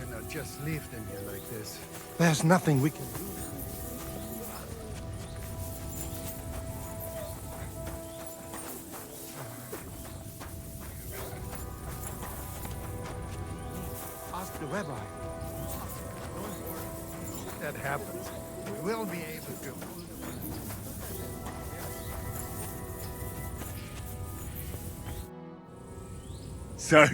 cannot just leave them here like this. There's nothing we can do. Ask the rabbi. If that happens, we will be able to. So,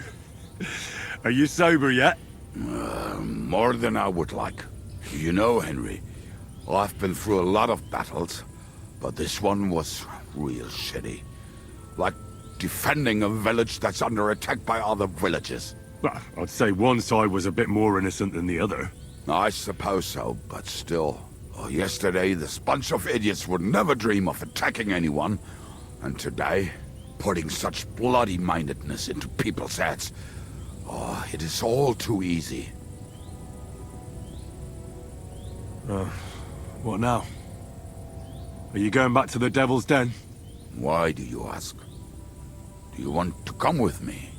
are you sober yet? More than I would like. You know, Henry, I've been through a lot of battles, but this one was real shitty. Like defending a village that's under attack by other villages. Well, I'd say one side was a bit more innocent than the other. I suppose so, but still. Yesterday, this bunch of idiots would never dream of attacking anyone. And today, putting such bloody-mindedness into people's heads. Oh, it is all too easy. What now? Are you going back to the Devil's Den? Why do you ask? Do you want to come with me?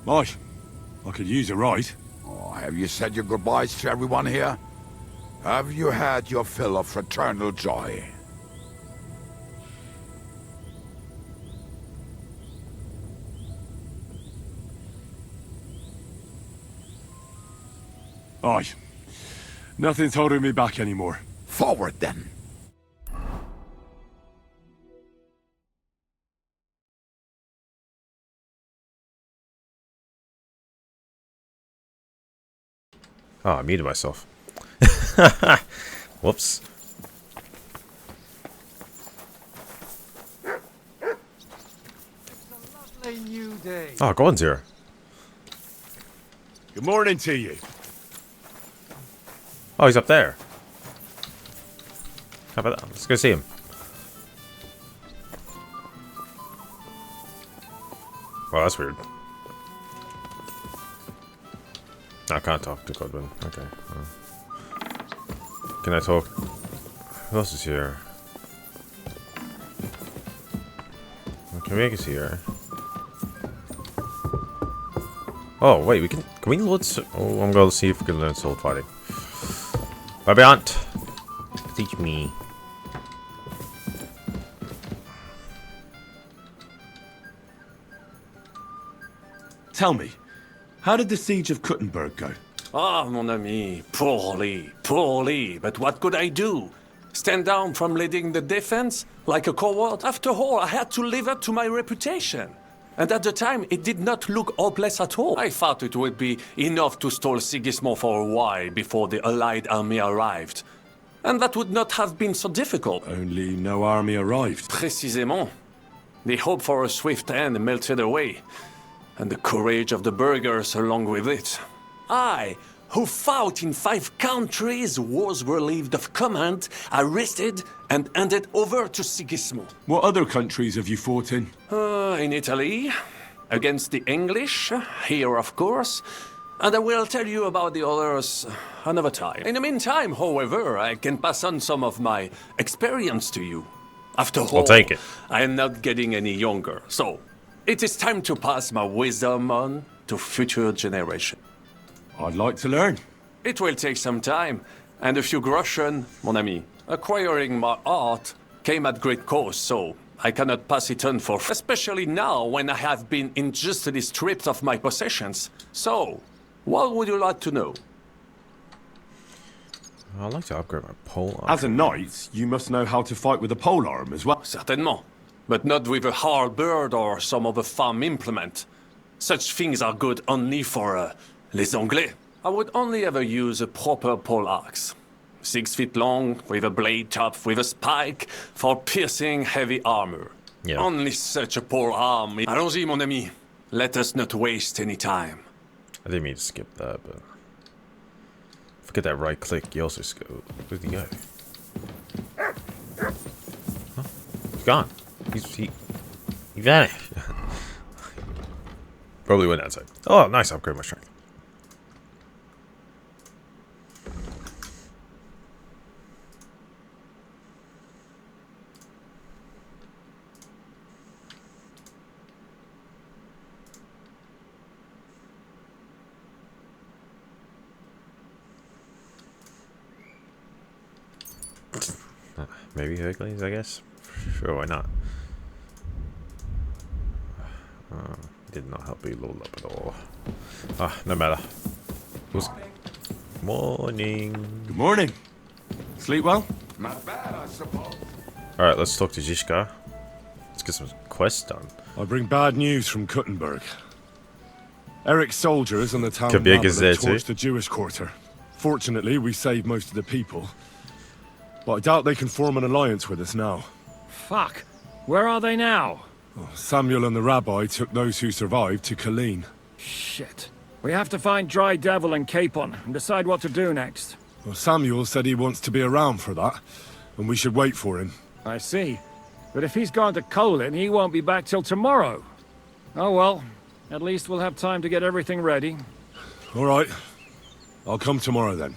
I could use a ride. Oh, have you said your goodbyes to everyone here? Have you had your fill of fraternal joy? Aye. Nothing's holding me back anymore. Forward, then. Oh, I muted myself. Whoops. Lovely new day. Oh, Gordon's here. Good morning to you. Oh, he's up there. How about that? Let's go see him. Well, that's weird. I can't talk to Godwin. Okay. Can I talk? Who else is here? Kamika's here. Oh, wait, we can we load? Oh, I'm going to see if we can learn sword fighting. Bye, Aunt. Teach me. Tell me, how did the siege of Kuttenberg go? Ah, mon ami, poorly, poorly. But what could I do? Stand down from leading the defense like a coward? After all, I had to live up to my reputation. And at the time, it did not look hopeless at all. I thought it would be enough to stall Sigismund for a while before the Allied army arrived. And that would not have been so difficult. Only no army arrived. Précisément. The hope for a swift end melted away. And the courage of the burghers along with it. I, who fought in 5 countries, was relieved of command, arrested, and handed over to Sigismund. What other countries have you fought in? In Italy, against the English, here of course, and I will tell you about the others another time. In the meantime, however, I can pass on some of my experience to you. After all, I'll take it. I am not getting any younger, so it is time to pass my wisdom on to future generations. I'd like to learn. It will take some time, and a few groschen, mon ami. Acquiring my art came at great cost, so I cannot pass it on for free, especially now when I have been unjustly stripped of my possessions. So, what would you like to know? I'd like to upgrade my pole arm. As a knight, you must know how to fight with a polearm as well. Certainement, but not with a halberd or some other farm implement. Such things are good only for, les Anglais. I would only ever use a proper pole axe. 6 feet long, with a blade top with a spike, for piercing heavy armor. Yeah. Only such a pole arm. Allons-y, mon ami. Let us not waste any time. I didn't mean to skip that, but... Forget that right click, you also go. Where'd he go? Huh? He's gone. He vanished. Probably went outside. Oh, nice, upgrade my strength. Maybe Hercules, I guess. Sure, why not? Did not help you load up at all. No matter. Morning. Good morning. Sleep well? Not bad, I suppose. Alright, let's talk to Zizka. Let's get some quests done. I bring bad news from Kuttenberg. Eric's soldiers on the town Kabir is there have too. torched the Jewish quarter. Fortunately, we saved most of the people. But I doubt they can form an alliance with us now. Fuck. Where are they now? Samuel and the rabbi took those who survived to Colleen. Shit. We have to find Dry Devil and Capon and decide what to do next. Well, Samuel said he wants to be around for that, and we should wait for him. I see. But if he's gone to Colin, he won't be back till tomorrow. Oh well. At least we'll have time to get everything ready. All right. I'll come tomorrow then.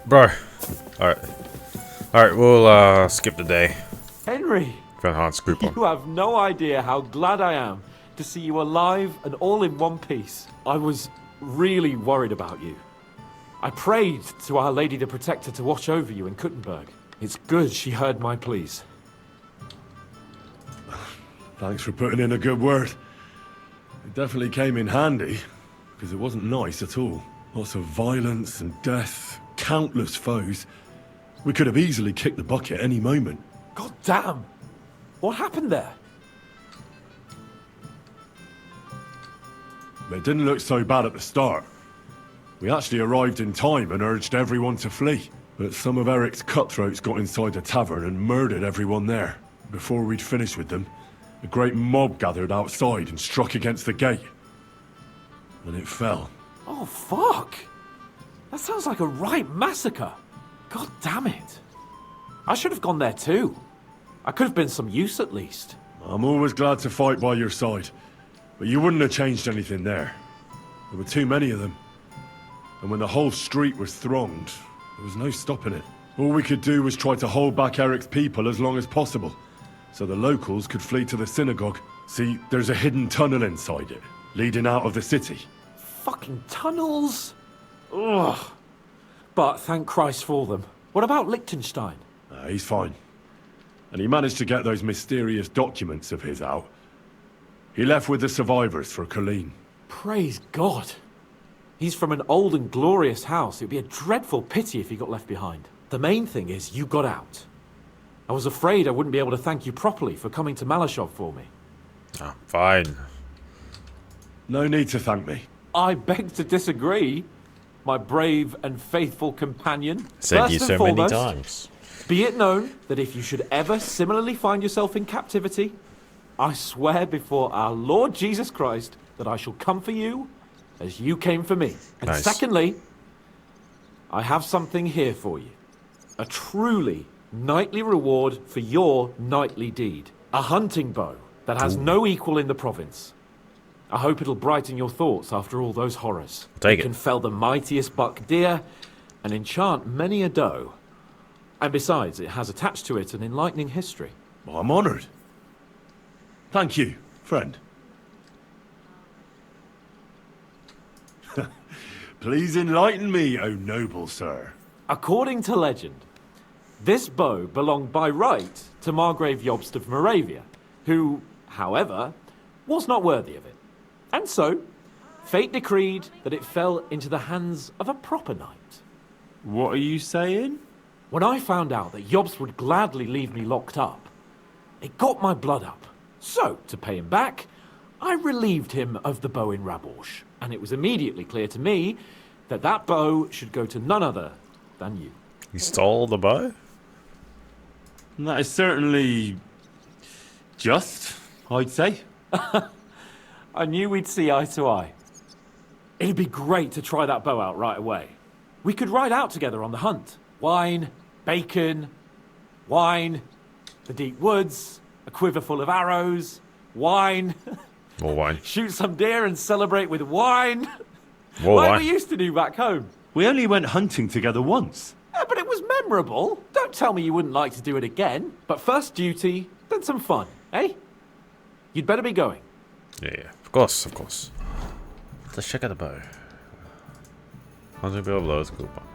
Bro. Alright. Alright, we'll skip the day. Henry, Van Hans group on. you have no idea how glad I am to see you alive and all in one piece. I was really worried about you. I prayed to Our Lady the Protector to watch over you in Kuttenberg. It's good she heard my pleas. Thanks for putting in a good word. It definitely came in handy, because it wasn't nice at all. Lots of violence and death, countless foes. We could have easily kicked the bucket any moment. God damn! What happened there? It didn't look so bad at the start. We actually arrived in time and urged everyone to flee. But some of Eric's cutthroats got inside the tavern and murdered everyone there. Before we'd finished with them, a great mob gathered outside and struck against the gate. And it fell. Oh, fuck! That sounds like a right massacre. God damn it. I should have gone there too. I could have been some use at least. I'm always glad to fight by your side. But you wouldn't have changed anything there. There were too many of them. And when the whole street was thronged, there was no stopping it. All we could do was try to hold back Eric's people as long as possible, so the locals could flee to the synagogue. See, there's a hidden tunnel inside it, leading out of the city. Fucking tunnels! Ugh. But thank Christ for them. What about Liechtenstein? He's fine. And he managed to get those mysterious documents of his out. He left with the survivors for Colleen. Praise God. He's from an old and glorious house. It'd be a dreadful pity if he got left behind. The main thing is you got out. I was afraid I wouldn't be able to thank you properly for coming to Malashov for me. Oh, fine. No need to thank me. I beg to disagree, my brave and faithful companion. Said you First and so many foremost, times. be it known that if you should ever similarly find yourself in captivity, I swear before our Lord Jesus Christ that I shall come for you as you came for me. And Nice. secondly, I have something here for you. A truly knightly reward for your knightly deed. A hunting bow that has no equal in the province. I hope it'll brighten your thoughts after all those horrors. Take it it. can fell the mightiest buck deer and enchant many a doe. And besides, it has attached to it an enlightening history. I'm honored. Thank you, friend. Please enlighten me, O noble sir. According to legend, this bow belonged by right to Margrave Jobst of Moravia, who, however, was not worthy of it. And so, fate decreed that it fell into the hands of a proper knight. What are you saying? When I found out that Jobst would gladly leave me locked up, it got my blood up. So, to pay him back, I relieved him of the bow in Raborsch, and it was immediately clear to me that that bow should go to none other than you. You stole the bow? That is certainly just, I'd say. I knew we'd see eye to eye. It'd be great to try that bow out right away. We could ride out together on the hunt. Wine, bacon, wine, the deep woods, a quiver full of arrows, wine. More wine. Shoot some deer and celebrate with wine. More like wine. we used to do back home. We only went hunting together once. Yeah, but it was memorable. Don't tell me you wouldn't like to do it again. But first duty, then some fun, eh? You'd better be going. Yeah, of course, of course. Let's check out the bow. Hunting bill, lowest coupon.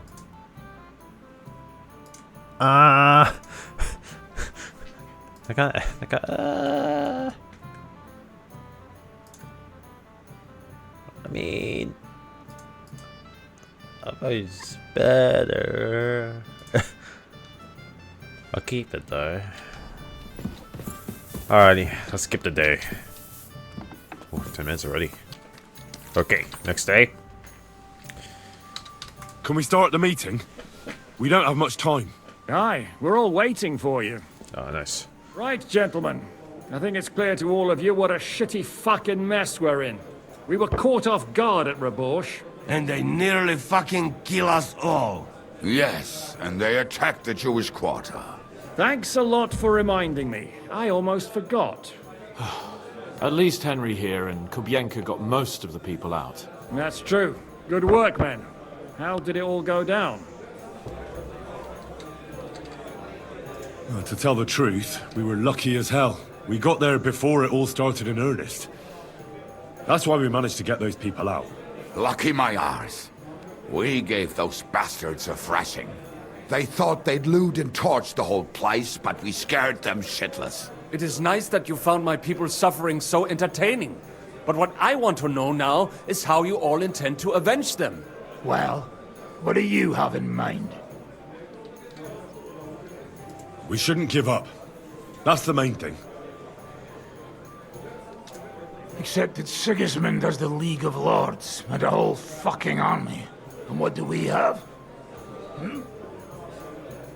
I mean, it's better. I'll keep it though. Alrighty, let's skip the day. Oh, 10 minutes already. Okay, next day. Can we start the meeting? We don't have much time. Aye, we're all waiting for you. Oh, nice. Right, gentlemen. I think it's clear to all of you what a shitty fucking mess we're in. We were caught off guard at Rabosh. And they nearly fucking kill us all. Yes, and they attacked the Jewish quarter. Thanks a lot for reminding me. I almost forgot. At least Henry here and Kubienka got most of the people out. That's true. Good work, men. How did it all go down? Well, to tell the truth, we were lucky as hell. We got there before it all started in earnest. That's why we managed to get those people out. Lucky my arse. We gave those bastards a thrashing. They thought they'd loot and torch the whole place, but we scared them shitless. It is nice that you found my people's suffering so entertaining. But what I want to know now is how you all intend to avenge them. Well, what do you have in mind? We shouldn't give up. That's the main thing. Except that Sigismund has the League of Lords and a whole fucking army. And what do we have?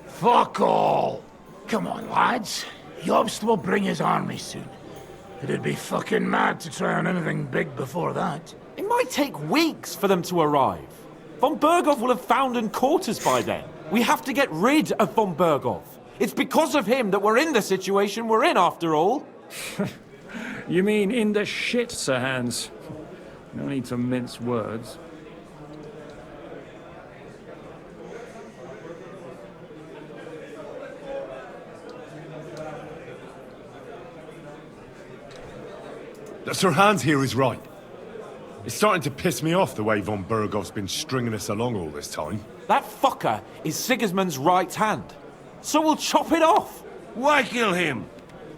Fuck all! Come on, lads. Jobst will bring his army soon. It'd be fucking mad to try on anything big before that. It might take weeks for them to arrive. Von Bergow will have found and caught us by then. We have to get rid of Von Bergow. It's because of him that we're in the situation we're in, after all. You mean in the shit, Sir Hans? No need to mince words. Sir Hans here is right. It's starting to piss me off the way Von Bergow's been stringing us along all this time. That fucker is Sigismund's right hand. So we'll chop it off. Why kill him?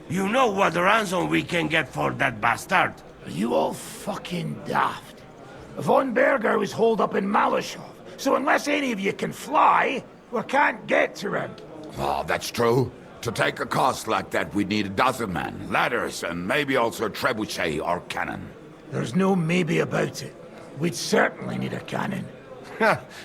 You know what ransom we can get for that bastard. Are you all fucking daft? Von Bergow is holed up in Malashov, so unless any of you can fly, we can't get to him. Oh, that's true. To take a cost like that, we'd need a dozen men, ladders, and maybe also a trebuchet or cannon. There's no maybe about it. We'd certainly need a cannon.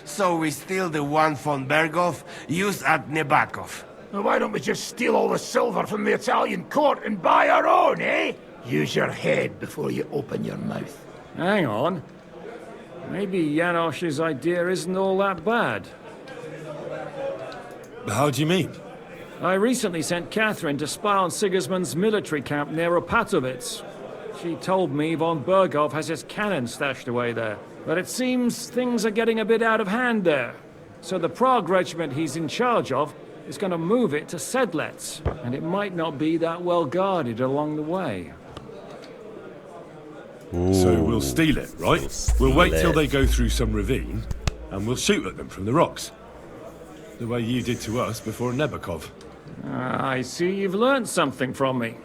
So we steal the one von Bergow, use at Nebakov. Well, why don't we just steal all the silver from the Italian court and buy our own, eh? Use your head before you open your mouth. Hang on. Maybe Janosch's idea isn't all that bad. How do you mean? I recently sent Catherine to spy on Sigismund's military camp near Opatovitz. She told me Von Bergow has his cannon stashed away there. But it seems things are getting a bit out of hand there. So the Prague regiment he's in charge of is going to move it to Sedlec, and it might not be that well guarded along the way. So we'll steal it, right? We'll wait till they go through some ravine, and we'll shoot at them from the rocks. The way you did to us before Nebakov. I see you've learned something from me.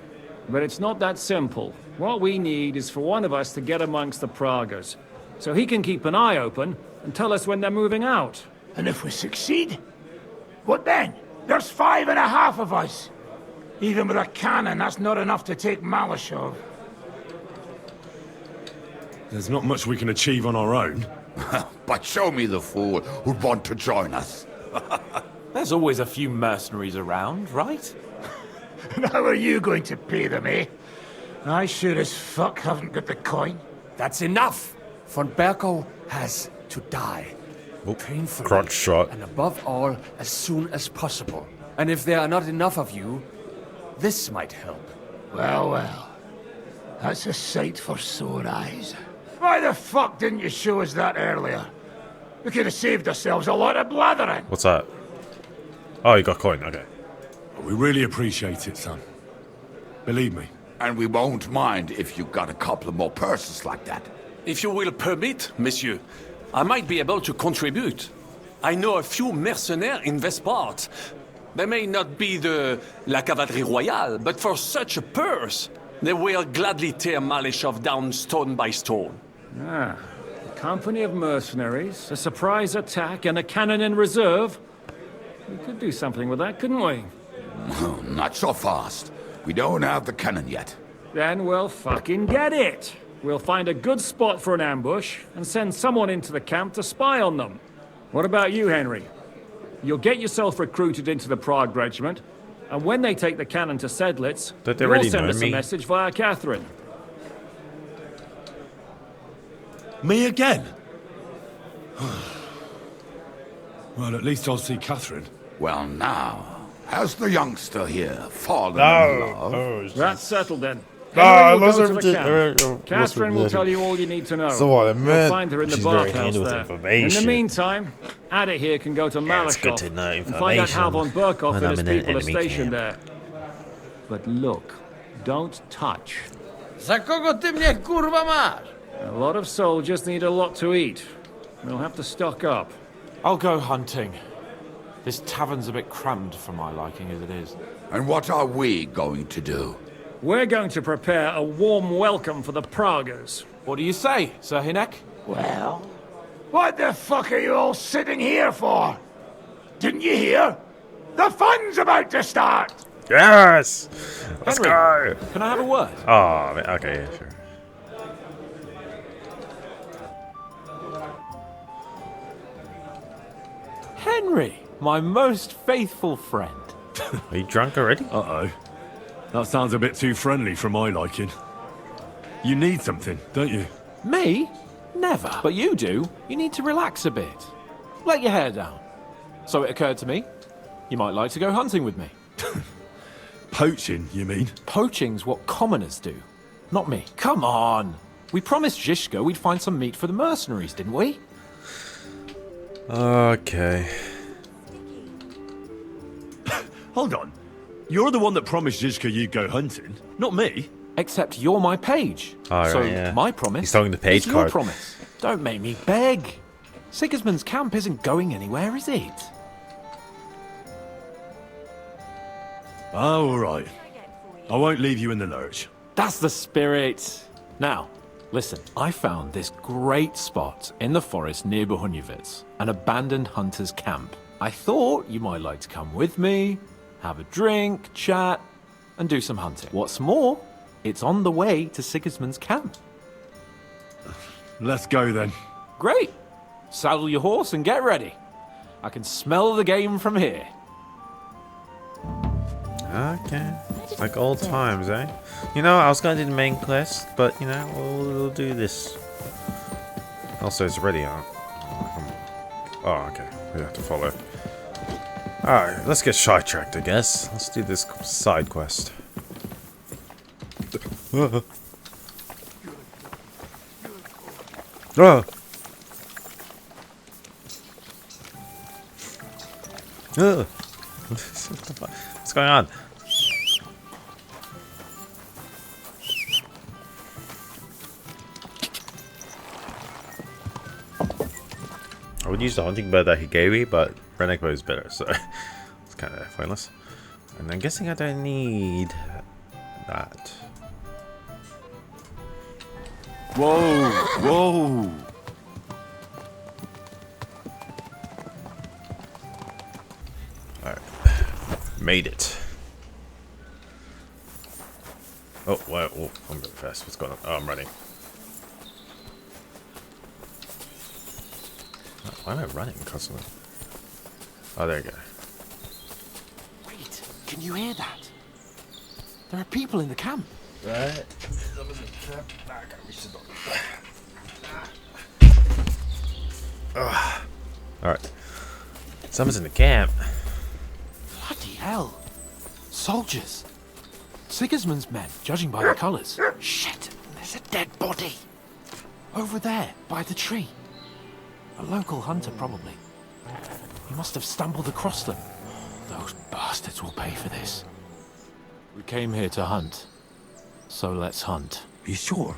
But it's not that simple. What we need is for one of us to get amongst the Praguers, so he can keep an eye open and tell us when they're moving out. And if we succeed? What then? There's 5.5 of us. Even with a cannon, that's not enough to take Malashov. There's not much we can achieve on our own. But show me the fool who'd want to join us. There's always a few mercenaries around, right? And how are you going to pay them, eh? I sure as fuck haven't got the coin. That's enough! Von Bergow has to die. Painfully. Crotch shot. And above all, as soon as possible. And if there are not enough of you, this might help. Well, well. That's a sight for sore eyes. Why the fuck didn't you show us that earlier? We could have saved ourselves a lot of blathering. What's that? Oh, you got a coin, okay. We really appreciate it, son. Believe me. And we won't mind if you got a couple more purses like that. If you will permit, monsieur, I might be able to contribute. I know a few mercenaires in this part. They may not be la cavalerie royale, but for such a purse, they will gladly tear Malishov down stone by stone. Ah, a company of mercenaries, a surprise attack, and a cannon in reserve. We could do something with that, couldn't we? Oh, not so fast. We don't have the cannon yet. Then we'll fucking get it. We'll find a good spot for an ambush and send someone into the camp to spy on them. What about you, Henry? You'll get yourself recruited into the Prague regiment, and when they take the cannon to Skalitz, you'll send us a message via Catherine. Me again? Well, at least I'll see Catherine. Well, now, has the youngster here fallen in love? Oh, That's settled then. Ah, Henry will go to the camp. Catherine will tell you all you need to know. So what I You'll meant. find her in the She's very bathhouse handy with there. information. In the meantime, Ada here can go to Yeah, it's good Malishov to know and find out how von Bergow when and his I'm in an people are enemy stationed camp. there. But look, don't touch. Za kogo ty mnie kurwa masz? A lot of soldiers need a lot to eat. We'll have to stock up. I'll go hunting. This tavern's a bit crammed for my liking as it is. And what are we going to do? We're going to prepare a warm welcome for the Praguers. What do you say, Sir Hinek? Well, what the fuck are you all sitting here for? Didn't you hear? The fun's about to start! Yes! Let's Henry, go! can I have a word? Oh, okay, yeah, sure. Henry, my most faithful friend. Are you drunk already? Uh-oh. That sounds a bit too friendly for my liking. You need something, don't you? Me? Never. But you do. You need to relax a bit. Let your hair down. So it occurred to me, you might like to go hunting with me. Poaching, you mean? Poaching's what commoners do, not me. Come on. We promised Zhishka we'd find some meat for the mercenaries, didn't we? Okay. Hold on. You're the one that promised Zizka you'd go hunting, not me. Except you're my page. All right, so yeah. my promise He's talking the page is your card. promise. Don't make me beg. Sigismund's camp isn't going anywhere, is it? Oh, all right. I won't leave you in the lurch. That's the spirit. Now, listen. I found this great spot in the forest near Bohunyevitz, an abandoned hunter's camp. I thought you might like to come with me, have a drink, chat, and do some hunting. What's more, it's on the way to Sigismund's camp. Let's go then. Great. Saddle your horse and get ready. I can smell the game from here. Okay. Like old times, eh? You know, I was gonna do the main quest, but you know, we'll do this. Also, it's ready, huh? Oh, okay. We have to follow. Alright, let's get sidetracked, I guess. Let's do this side quest. What's going on? I would use the hunting bow that he gave me, but redneck bow is better, so it's kind of pointless. And I'm guessing I don't need that. Whoa, whoa. Alright. Made it. Oh, wow, oh, I'm really fast. What's going on? Oh, I'm running. Why am I running constantly? Oh, there you go. Wait, can you hear that? There are people in the camp. Right. Alright. Someone's in the camp. Bloody hell. Soldiers. Sigismund's men, judging by the colours. Shit, there's a dead body. Over there, by the tree. A local hunter, probably. He must have stumbled across them. Those bastards will pay for this. We came here to hunt. So let's hunt. Are you sure?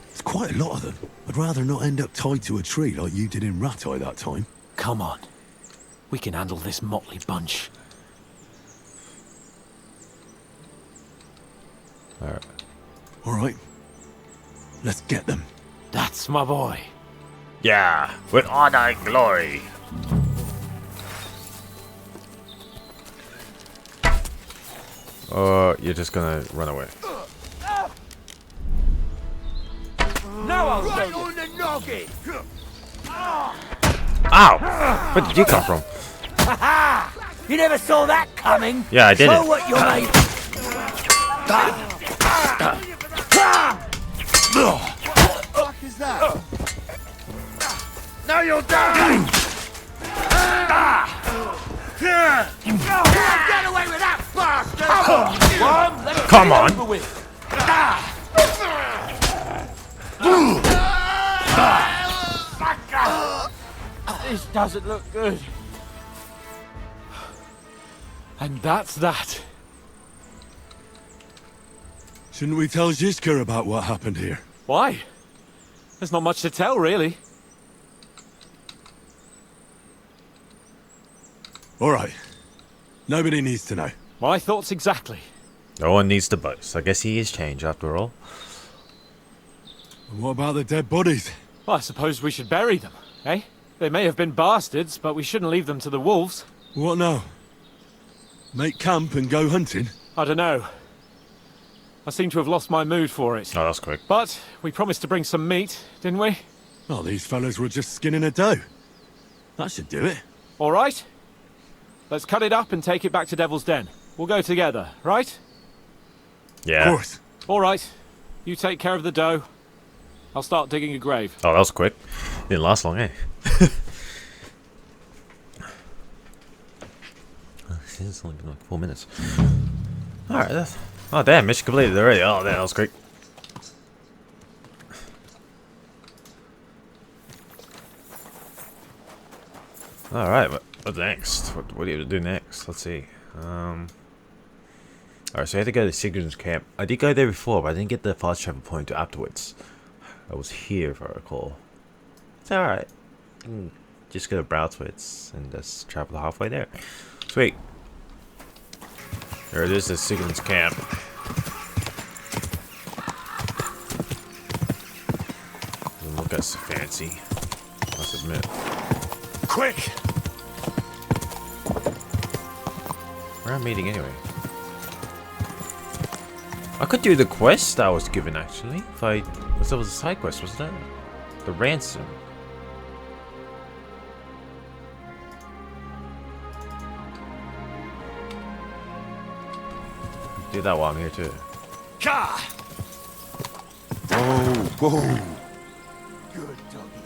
There's quite a lot of them. I'd rather not end up tied to a tree like you did in Ratai that time. Come on. We can handle this motley bunch. Alright. All right. Let's get them. That's my boy. Yeah, with honor and glory. You're just gonna run away. Now I'll show Right you. on the noggin! Ow! Where did you come from? You never saw that coming! Yeah, I didn't. Show what you're made of. What is that? Now you're down! Get away with that bastard! Come on! Over with. This doesn't look good. And that's that. Shouldn't we tell Zizka about what happened here? Why? There's not much to tell, really. All right. Nobody needs to know. My thoughts exactly. No one needs to boast. I guess he is changed after all. And what about the dead bodies? Well, I suppose we should bury them, eh? They may have been bastards, but we shouldn't leave them to the wolves. What now? Make camp and go hunting? I don't know. I seem to have lost my mood for it. Oh, that's quick. But we promised to bring some meat, didn't we? Oh, these fellas were just skinning a doe. That should do it. All right. Let's cut it up and take it back to Devil's Den. We'll go together, right? Yeah. Of course. All right. You take care of the dough. I'll start digging a grave. Oh, that was quick. Didn't last long, eh? It's only been like 4 minutes. Alright, oh damn, mission completed already. Oh, that was quick. Alright, what's next? What do you do next? Let's see. Alright, so I had to go to Sigrun's camp. I did go there before, but I didn't get the fast travel point afterwards. I was here, if I recall. It's alright. I can just go to Browtwitz and just travel halfway there. Sweet. There it is, the Sigrun's camp. Doesn't look as fancy, must admit. Quick! Where am I meeting anyway? I could do the quest I was given actually. If I that was a side quest, wasn't that? The ransom. Do that while I'm here too. Ka! Oh, oh. Good doggy.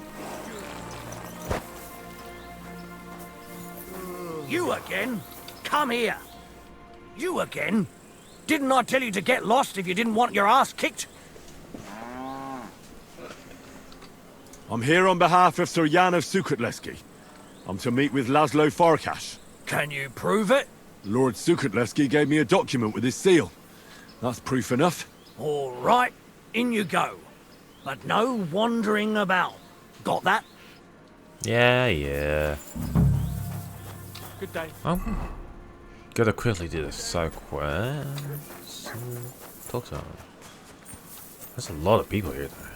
You again? Come here. You again? Didn't I tell you to get lost if you didn't want your ass kicked? I'm here on behalf of Sir Jan of Sukutleski. I'm to meet with Laszlo Farkash. Can you prove it? Lord Sukutleski gave me a document with his seal. That's proof enough. All right, in you go. But no wandering about. Got that? Yeah. Good day. Oh. Gotta quickly do the side quest. Talk to him. There's a lot of people here though.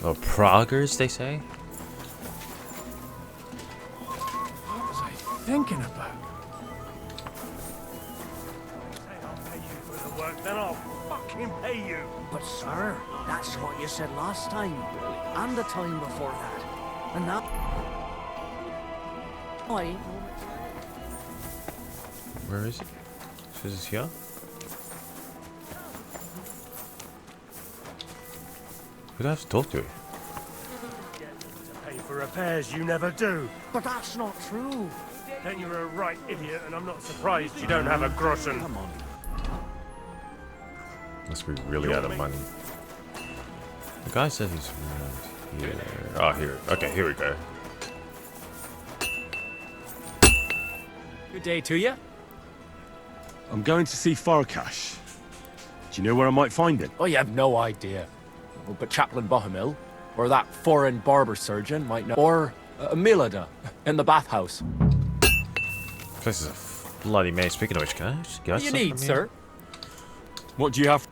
Oh, proggers, they say? What was I thinking about? Say I'll pay you for the work, then I'll fucking pay you. But sir, that's what you said last time. And the time before that. And now... Where is it? Is it here? Who do I have to talk to? Pay for repairs you never do. But that's not true. Then you're a right idiot, and I'm not surprised you don't have a groschen. Come on. Must be really out of money. The guy said he's around here. Oh, here. Okay, here we go. Good day to you. I'm going to see Farkash. Do you know where I might find him? Oh, you have no idea. But Chaplain Bohemil, or that foreign barber surgeon might know. Or Milada in the bathhouse. This place is Bloody Mary. Speaking of which, can I just get What do you something need, from sir? What do you have?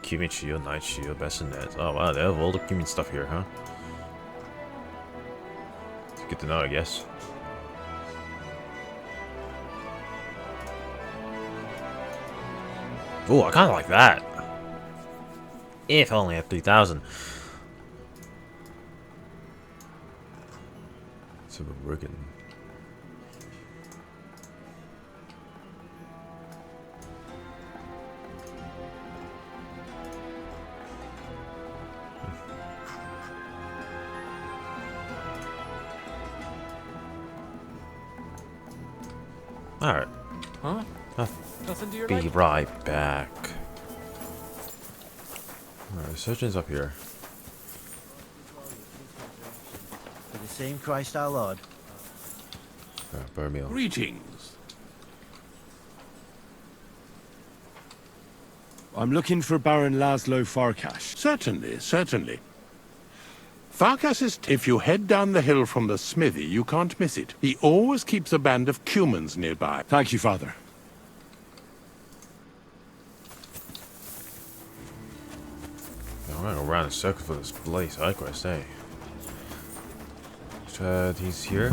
Cumin shield, night shield, bassinet. Oh wow, they have all the cumin stuff here, huh? It's good to know, I guess. Oh, I kind of like that. If only at 3,000. So we're working. Alright. Huh? I'll Nothing to your be liking? right back. Alright, surgeon's up here. For the same Christ our Lord. Bergow. Greetings. I'm looking for Baron Laszlo Farkas. Certainly, certainly. Farkas is... If you head down the hill from the smithy, you can't miss it. He always keeps a band of Cumans nearby. Thank you, Father. I'm gonna go around in a circle for this bloody side quest, eh? He's here.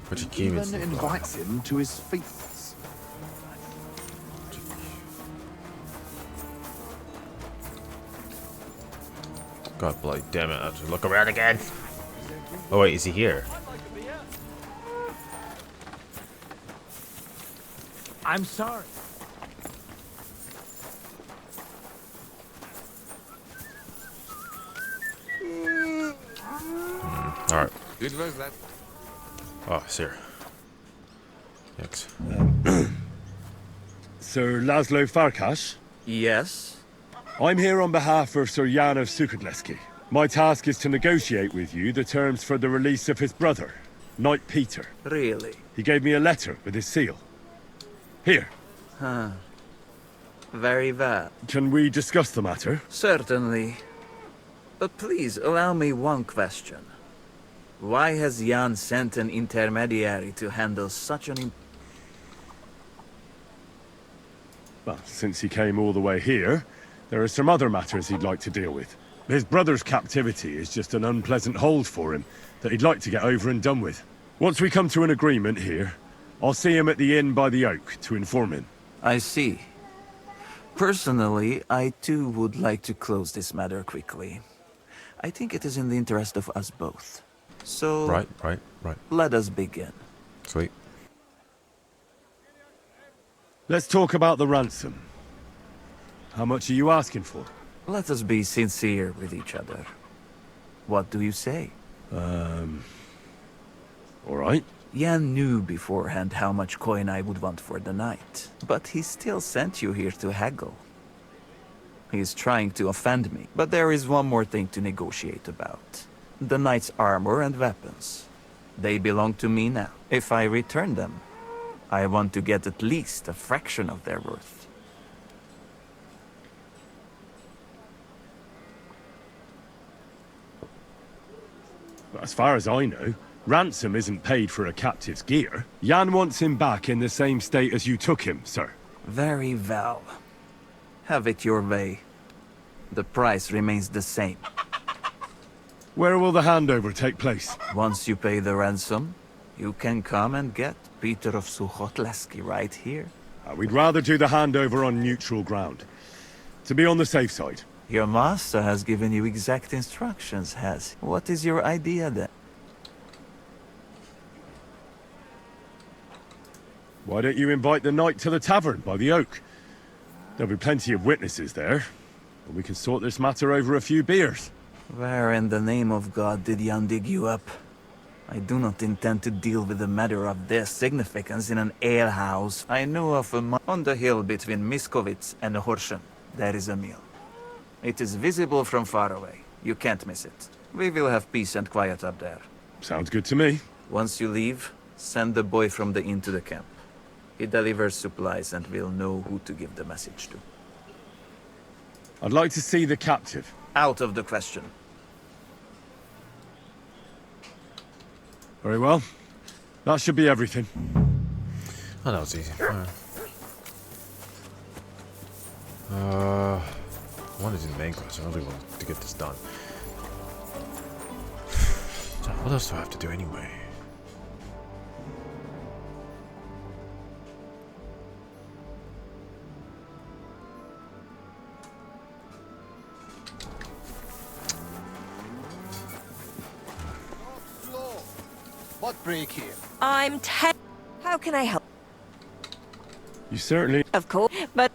Which Even invites him to his feasts. God bloody damn it, I have to look around again. Oh wait, is he here? I'm sorry. Alright. Good was that. Oh, it's here. Yikes. Sir Laszlo Farkas? Yes? I'm here on behalf of Sir Jan of Sukadleski. My task is to negotiate with you the terms for the release of his brother, Knight Peter. Really? He gave me a letter with his seal. Here. Huh. Very well. Can we discuss the matter? Certainly. But please, allow me one question. Why has Jan sent an intermediary to handle such an Well, since he came all the way here, there are some other matters he'd like to deal with. His brother's captivity is just an unpleasant hold for him that he'd like to get over and done with. Once we come to an agreement here, I'll see him at the inn by the oak to inform him. I see. Personally, I too would like to close this matter quickly. I think it is in the interest of us both. So... Right. Let us begin. Sweet. Let's talk about the ransom. How much are you asking for? Let us be sincere with each other. What do you say? Alright. Jan knew beforehand how much coin I would want for the night, but he still sent you here to haggle. He is trying to offend me, but there is one more thing to negotiate about. The knight's armor and weapons. They belong to me now. If I return them, I want to get at least a fraction of their worth. As far as I know, ransom isn't paid for a captive's gear. Jan wants him back in the same state as you took him, sir. Very well. Have it your way. The price remains the same. Where will the handover take place? Once you pay the ransom, you can come and get Peter of Suchotleski right here. We'd rather do the handover on neutral ground. To be on the safe side. Your master has given you exact instructions, has he? What is your idea then? Why don't you invite the knight to the tavern by the oak? There'll be plenty of witnesses there. And we can sort this matter over a few beers. Where in the name of God did Jan dig you up? I do not intend to deal with a matter of this significance in an alehouse. I know of on the hill between Miskovitz and Horschen. There is a meal. It is visible from far away. You can't miss it. We will have peace and quiet up there. Sounds good to me. Once you leave, send the boy from the inn to the camp. He delivers supplies and will know who to give the message to. I'd like to see the captive. Out of the question. Very well. That should be everything. Oh, that was easy. Alright. I want to do the main quest. I really want to get this done. So what else do I have to do anyway? What break here? I'm How can I help? You certainly... Of course, but...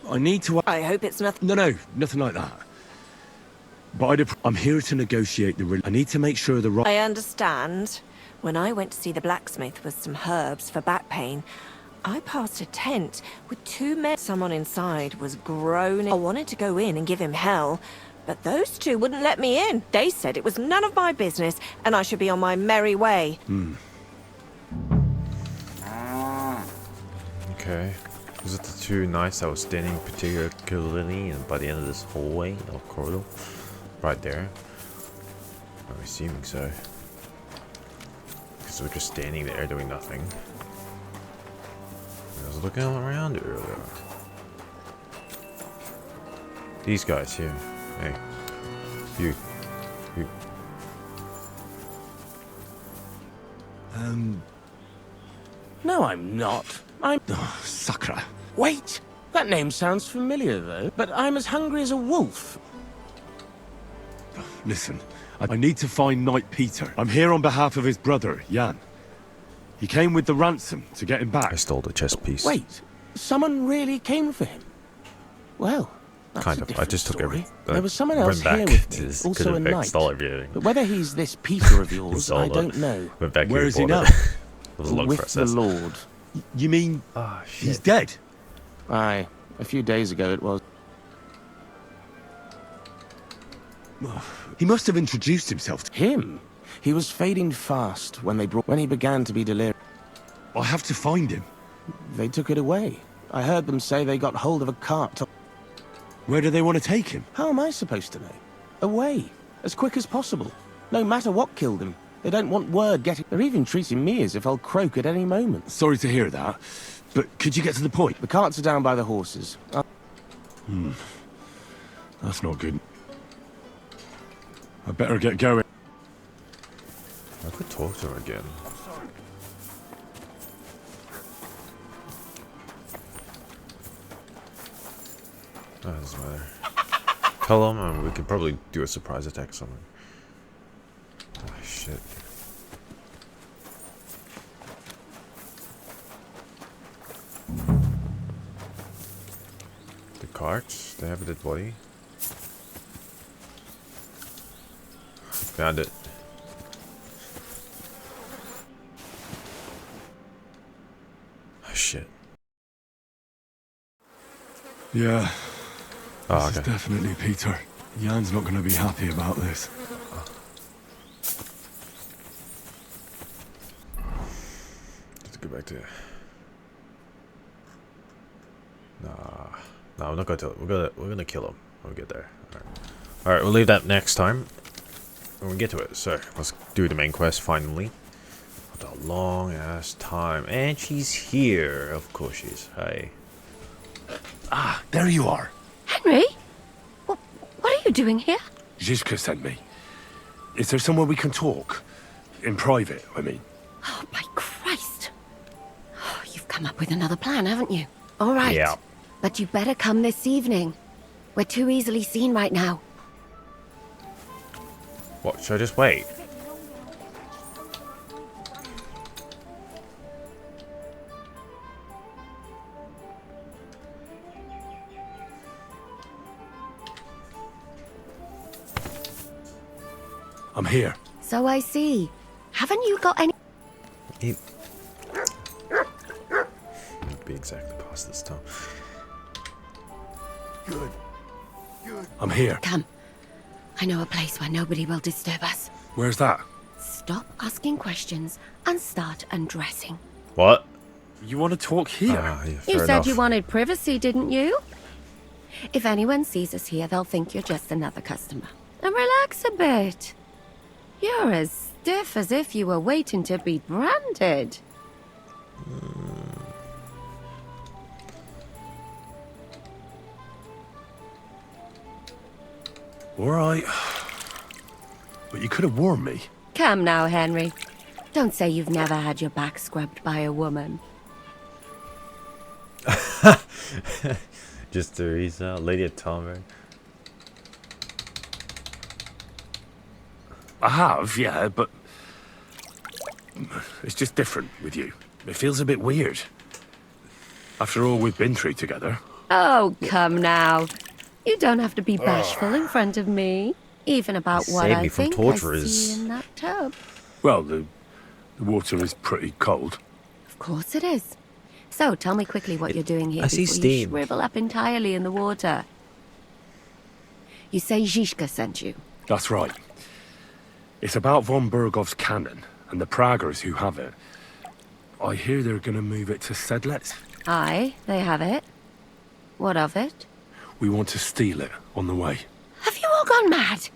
I need to... I hope it's nothing... No, nothing like that. But I'm here to negotiate the... I need to make sure the right... I understand. When I went to see the blacksmith with some herbs for back pain, I passed a tent with 2 men. Someone inside was groaning. I wanted to go in and give him hell, but those 2 wouldn't let me in. They said it was none of my business and I should be on my merry way. Okay. Was it the 2 knights that was standing particularly by the end of this hallway or corridor? Right there? I'm assuming so. Because we're just standing there doing nothing. I was looking around earlier. These guys here. Hey. You. No, I'm not. I'm... Oh, Sakra. Wait! That name sounds familiar, though. But I'm as hungry as a wolf. Listen, I need to find Knight Peter. I'm here on behalf of his brother, Jan. He came with the ransom to get him back. I stole the chest piece. Wait, someone really came for him? Well, that's kind a of. I different just took story. every. There was someone else went here back with me, to also a knight. stole everything. But whether he's this Peter of yours, I Sold don't it. know. Went back Where here is he bought now? it. It was a long With process. the Lord. You mean... Oh, shit. He's dead? Aye, a few days ago it was. He must have introduced himself to... Him? He was fading fast when he began to be delirious. I have to find him. They took it away. I heard them say they got hold of a cart. Where do they want to take him? How am I supposed to know? Away. As quick as possible. No matter what killed him. They don't want word getting... They're even treating me as if I'll croak at any moment. Sorry to hear that, but could you get to the point? The carts are down by the horses. That's not good. I better get going. I could talk to her again. Oh, it doesn't matter. Tell him, and we could probably do a surprise attack or something. Oh, shit. The carts, they have a dead body. Found it. Oh, shit. Yeah. Oh, This is definitely Peter. Jan's not going to be happy about this. Let's go back to... Nah, I'm not gonna tell. We're gonna kill him when we get there. All right, we'll leave that next time when we get to it. So let's do the main quest finally. What a long ass time, and she's here. Of course she's. Hi. Ah, there you are. Henry? What are you doing here? Zizka sent me. Is there somewhere we can talk? In private, I mean. Oh, by Christ. Oh, you've come up with another plan, haven't you? All right. Yeah. But you better come this evening. We're too easily seen right now. What? Should I just wait? I'm here. So I see. Haven't you got any... Be exactly past this time. Good. I'm here. Come. I know a place where nobody will disturb us. Where's that? Stop asking questions and start undressing. What? You want to talk here? Yeah, You fair said enough. you wanted privacy, didn't you? If anyone sees us here, they'll think you're just another customer. And relax a bit. You're as stiff as if you were waiting to be branded. All right. But you could have warned me. Come now, Henry. Don't say you've never had your back scrubbed by a woman. Just Teresa, Lady of Tomber. I have, yeah, but it's just different with you. It feels a bit weird. After all we've been through together. Oh, come now. You don't have to be bashful in front of me. Even about what I think I see in that tub. Well, the water is pretty cold. Of course it is. So, tell me quickly what you're doing here I see before steam. you shrivel up entirely in the water. You say Zizka sent you? That's right. It's about von Bergow's cannon and the Praggers who have it. I hear they're going to move it to Skalitz. Aye, they have it. What of it? We want to steal it on the way. Have you all gone mad?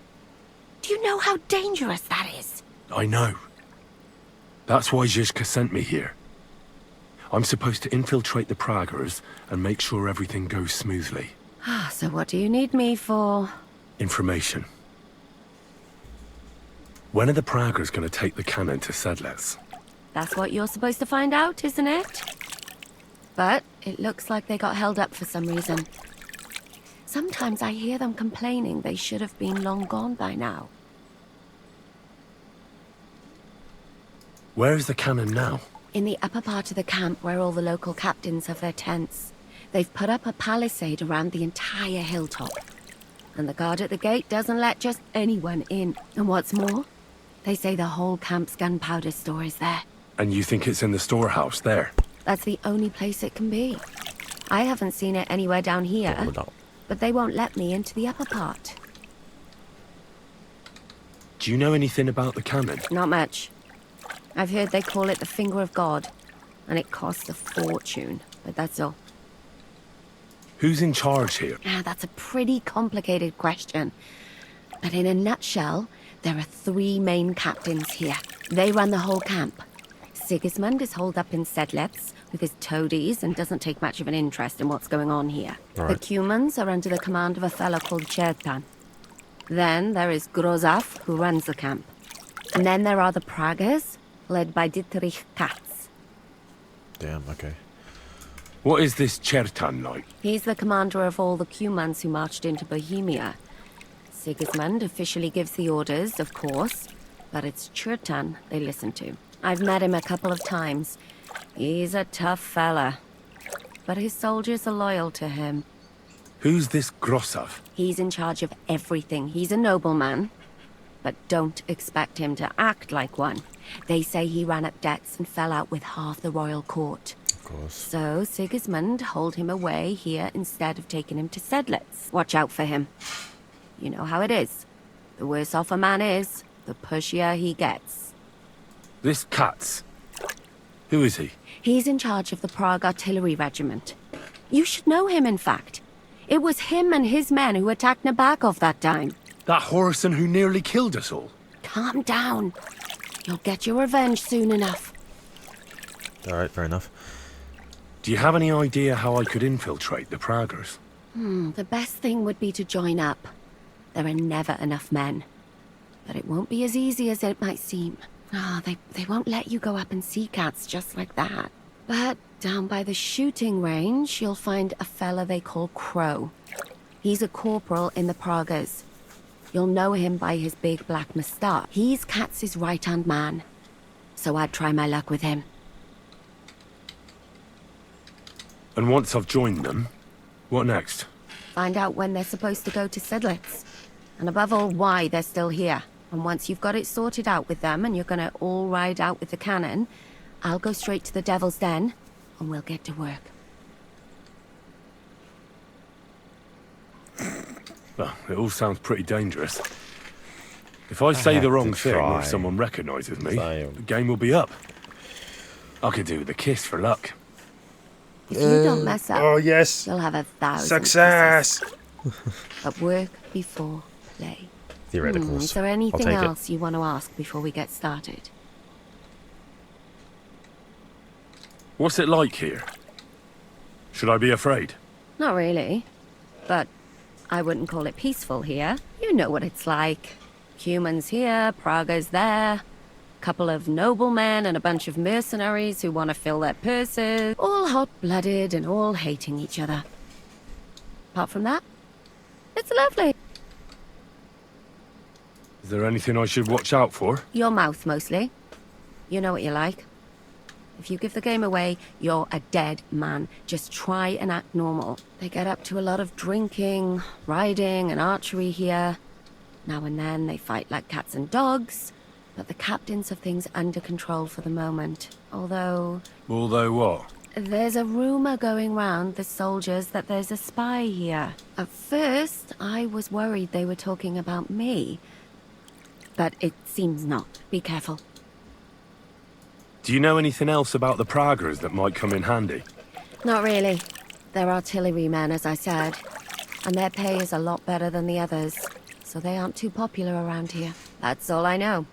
Do you know how dangerous that is? I know. That's why Zizka sent me here. I'm supposed to infiltrate the Praggers and make sure everything goes smoothly. Ah, so what do you need me for? Information. When are the Praggers going to take the cannon to Skalitz? That's what you're supposed to find out, isn't it? But it looks like they got held up for some reason. Sometimes I hear them complaining they should have been long gone by now. Where's the cannon now? In the upper part of the camp where all the local captains have their tents. They've put up a palisade around the entire hilltop. And the guard at the gate doesn't let just anyone in. And what's more, they say the whole camp's gunpowder store is there. And you think it's in the storehouse there? That's the only place it can be. I haven't seen it anywhere down here, but they won't let me into the upper part. Do you know anything about the cannon? Not much. I've heard they call it the Finger of God, and it costs a fortune, but that's all. Who's in charge here? That's a pretty complicated question. But in a nutshell, there are 3 main captains here. They run the whole camp. Sigismund is holed up in Skalitz with his toadies and doesn't take much of an interest in what's going on here. Right. The Cumans are under the command of a fellow called Chertan. Then there is Grozaf, who runs the camp. And then there are the Praggers, led by Dietrich Katz. Damn, okay. What is this Chertan like? He's the commander of all the Cumans who marched into Bohemia. Sigismund officially gives the orders, of course, but it's Chertan they listen to. I've met him a couple of times. He's a tough fella, but his soldiers are loyal to him. Who's this Grosov? He's in charge of everything. He's a nobleman, but don't expect him to act like one. They say he ran up debts and fell out with half the royal court. Of course. So Sigismund holed him away here instead of taking him to Skalitz. Watch out for him. You know how it is. The worse off a man is, the pushier he gets. This Katz. Who is he? He's in charge of the Prague Artillery Regiment. You should know him, in fact. It was him and his men who attacked Nabokov that time. That Horson who nearly killed us all. Calm down. You'll get your revenge soon enough. Alright, fair enough. Do you have any idea how I could infiltrate the Praggers? The best thing would be to join up. There are never enough men. But it won't be as easy as it might seem. They won't let you go up and see cats just like that. But down by the shooting range, you'll find a fella they call Crow. He's a corporal in the Praggers. You'll know him by his big black moustache. He's Katz's right-hand man. So I'd try my luck with him. And once I've joined them, what next? Find out when they're supposed to go to Skalitz. And above all, why they're still here. And once you've got it sorted out with them and you're gonna all ride out with the cannon, I'll go straight to the Devil's Den and we'll get to work. Well, it all sounds pretty dangerous. If I say the wrong thing or if someone recognizes me, the game will be up. I could do with a kiss for luck. If you don't mess up, oh yes, you'll have 1,000 success. But work before play. theoreticals. Is there I'll anything take else you want to ask before we get started? What's it like here? Should I be afraid? Not really. But I wouldn't call it peaceful here. You know what it's like. Humans here, Praga's there. Couple of noblemen and a bunch of mercenaries who want to fill their purses. All hot-blooded and all hating each other. Apart from that, it's lovely. Is there anything I should watch out for? Your mouth, mostly. You know what you're like. If you give the game away, you're a dead man. Just try and act normal. They get up to a lot of drinking, riding, and archery here. Now and then they fight like cats and dogs, but the captains have things under control for the moment. Although what? there's a rumor going round the soldiers that there's a spy here. At first, I was worried they were talking about me, but it seems not. Be careful. Do you know anything else about the Praggers that might come in handy? Not really. They're artillerymen, as I said, and their pay is a lot better than the others, so they aren't too popular around here. That's all I know.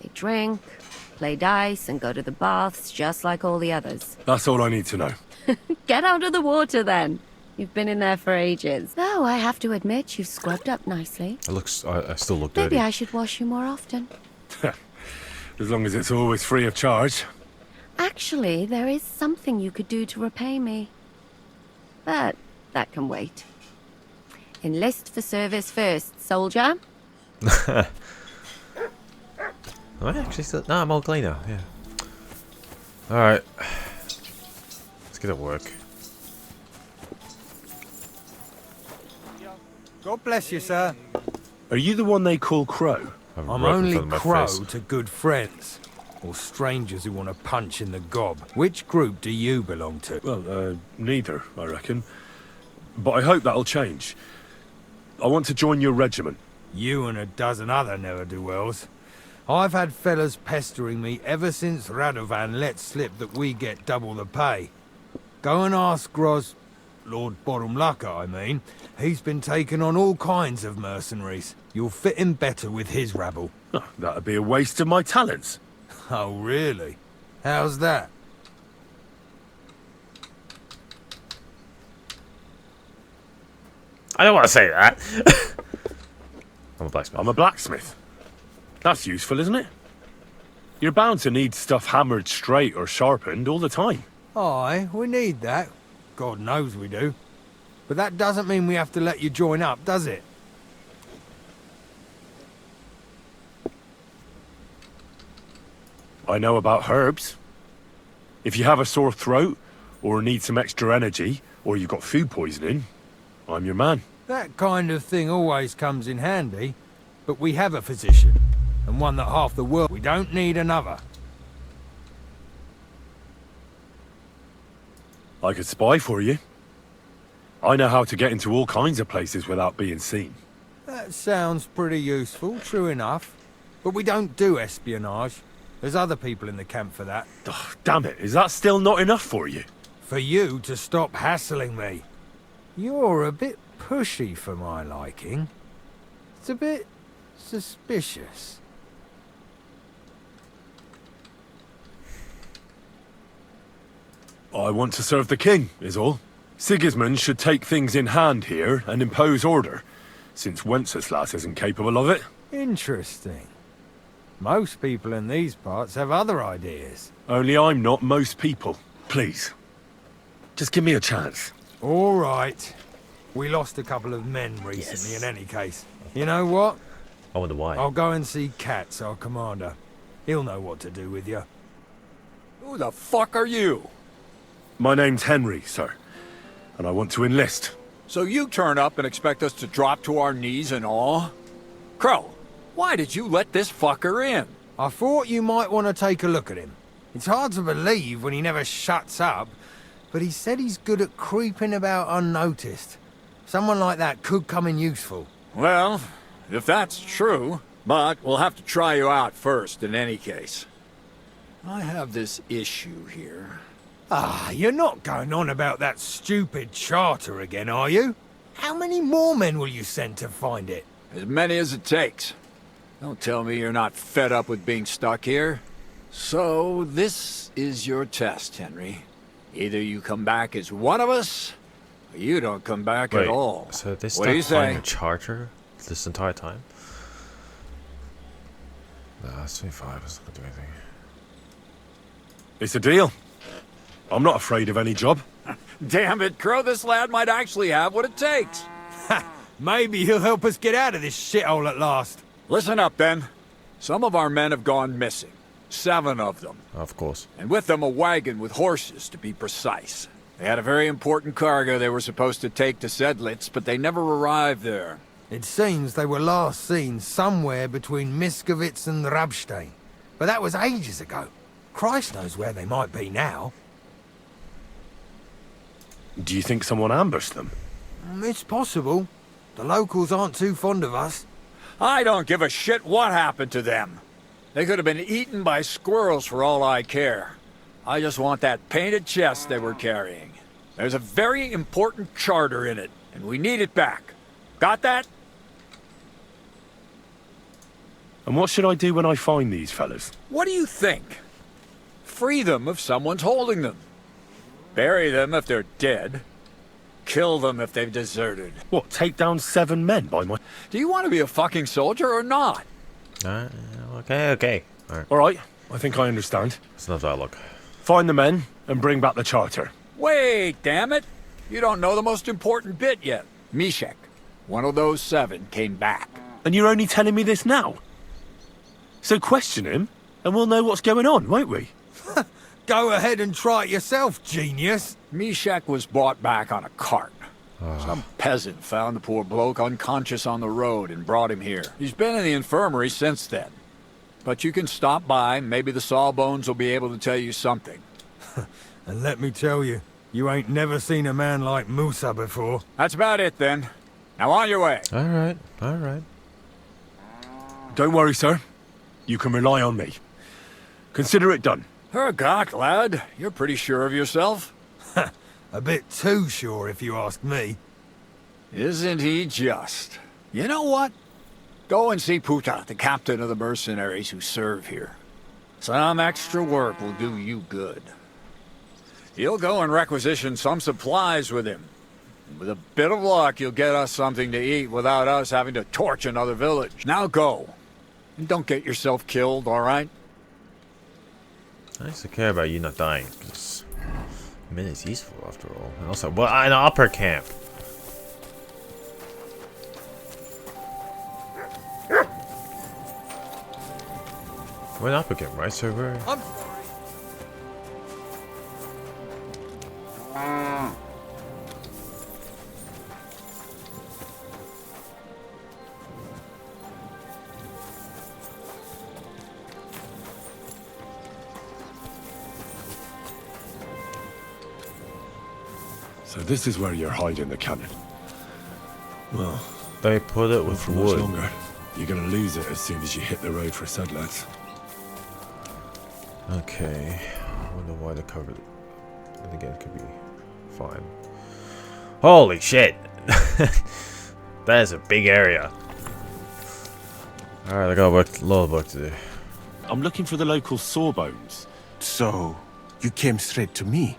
They drink, play dice, and go to the baths just like all the others. That's all I need to know. Get out of the water, then. You've been in there for ages. Though I have to admit, you've scrubbed up nicely. It looks. I still look dirty. Maybe I should wash you more often. As long as it's always free of charge. Actually, there is something you could do to repay me. But that can wait. Enlist for service first, soldier. Am I actually still? No, I'm all clean now. Yeah. All right. Let's get to work. God bless you, sir. Are you the one they call Crow? I'm only Crow to good friends, or strangers who want to punch in the gob. Which group do you belong to? Well, neither, I reckon. But I hope that'll change. I want to join your regiment. You and a dozen other ne'er-do-wells. I've had fellas pestering me ever since Radovan let slip that we get double the pay. Go and ask Lord Borumlaka, I mean. He's been taking on all kinds of mercenaries. You'll fit in better with his rabble. Oh, that'd be a waste of my talents. Oh, really? How's that? I don't want to say that. I'm a blacksmith. I'm a blacksmith. That's useful, isn't it? You're bound to need stuff hammered straight or sharpened all the time. Aye, we need that. God knows we do. But that doesn't mean we have to let you join up, does it? I know about herbs. If you have a sore throat, or need some extra energy, or you've got food poisoning, I'm your man. That kind of thing always comes in handy. But we have a physician, and one that half the world... We don't need another. I could spy for you. I know how to get into all kinds of places without being seen. That sounds pretty useful, true enough. But we don't do espionage. There's other people in the camp for that. Oh, damn it, is that still not enough for you? For you to stop hassling me. You're a bit pushy for my liking. It's a bit suspicious. I want to serve the king, is all. Sigismund should take things in hand here and impose order, since Wenceslas isn't capable of it. Interesting. Most people in these parts have other ideas. Only I'm not most people. Please. Just give me a chance. All right. We lost a couple of men recently in any case. You know what? I wonder why. I'll go and see Katz, our commander. He'll know what to do with you. Who the fuck are you? My name's Henry, sir. And I want to enlist. So you turn up and expect us to drop to our knees in awe? Crow, why did you let this fucker in? I thought you might want to take a look at him. It's hard to believe when he never shuts up, but he said he's good at creeping about unnoticed. Someone like that could come in useful. Well, if that's true, but we'll have to try you out first in any case. I have this issue here. Ah, you're not going on about that stupid charter again, are you? How many more men will you send to find it? As many as it takes. Don't tell me you're not fed up with being stuck here. So, this is your test, Henry. Either you come back as one of us, or you don't come back at all. So they What do you stuck flying say? a charger this entire time? Nah, it's 25. It's not gonna do anything. It's a deal. I'm not afraid of any job. Damn it, Crow, this lad might actually have what it takes. Maybe he'll help us get out of this shithole at last. Listen up, then. Some of our men have gone missing. 7 of them. Of course. And with them a wagon with horses, to be precise. They had a very important cargo they were supposed to take to Skalitz, but they never arrived there. It seems they were last seen somewhere between Miskovitz and Rabstein. But that was ages ago. Christ knows where they might be now. Do you think someone ambushed them? It's possible. The locals aren't too fond of us. I don't give a shit what happened to them. They could have been eaten by squirrels for all I care. I just want that painted chest they were carrying. There's a very important charter in it, and we need it back. Got that? And what should I do when I find these fellas? What do you think? Free them if someone's holding them. Bury them if they're dead. Kill them if they've deserted. What, take down 7 men by my... Do you want to be a fucking soldier or not? Okay. All right, I think I understand. It's not dialogue. Find the men and bring back the charter. Wait, damn it! You don't know the most important bit yet. Mishek, one of those 7, came back. And you're only telling me this now? So question him, and we'll know what's going on, won't we? Go ahead and try it yourself, genius. Mishek was brought back on a cart. Some peasant found the poor bloke unconscious on the road and brought him here. He's been in the infirmary since then. But you can stop by, maybe the Sawbones will be able to tell you something. And let me tell you, you ain't never seen a man like Musa before. That's about it then. Now on your way. Alright. Don't worry, sir. You can rely on me. Consider it done. Hergott, lad. You're pretty sure of yourself. A bit too sure, if you ask me. Isn't he just? You know what? Go and see Puta, the captain of the mercenaries who serve here. Some extra work will do you good. You'll go and requisition some supplies with him. With a bit of luck, you'll get us something to eat without us having to torch another village. Now go. And don't get yourself killed, all right? I used to care about you not dying, because I mean, it's useful after all. And also, well, an upper camp. We're an upper camp, right? So we're... So this is where you're hiding the cannon. Well, they put it with for wood. much longer. You're gonna lose it as soon as you hit the road for Skalitz. Okay. I wonder why they covered it. And again, it could be fine. Holy shit! That is a big area. Alright, I got a lot of work to do. I'm looking for the local Sawbones. So, you came straight to me?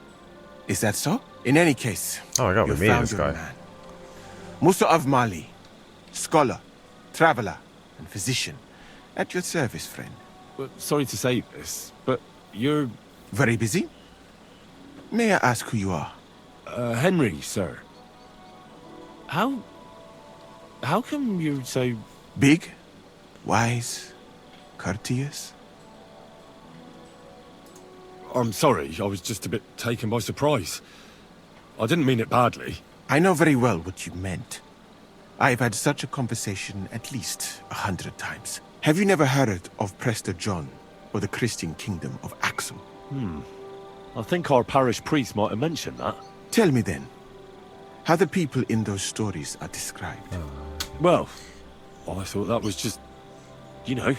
Is that so? In any case, oh, I got you with me found this your guy. man. Musa of Mali, scholar, traveler, and physician. At your service, friend. Well, sorry to say this, but you're... Very busy? May I ask who you are? Henry, sir. How come you're so... Big? Wise? Courteous? I'm sorry, I was just a bit taken by surprise. I didn't mean it badly. I know very well what you meant. I've had such a conversation at least 100 times. Have you never heard of Prester John, or the Christian kingdom of Axum? I think our parish priest might have mentioned that. Tell me then, how the people in those stories are described. Well, I thought that was just, you know.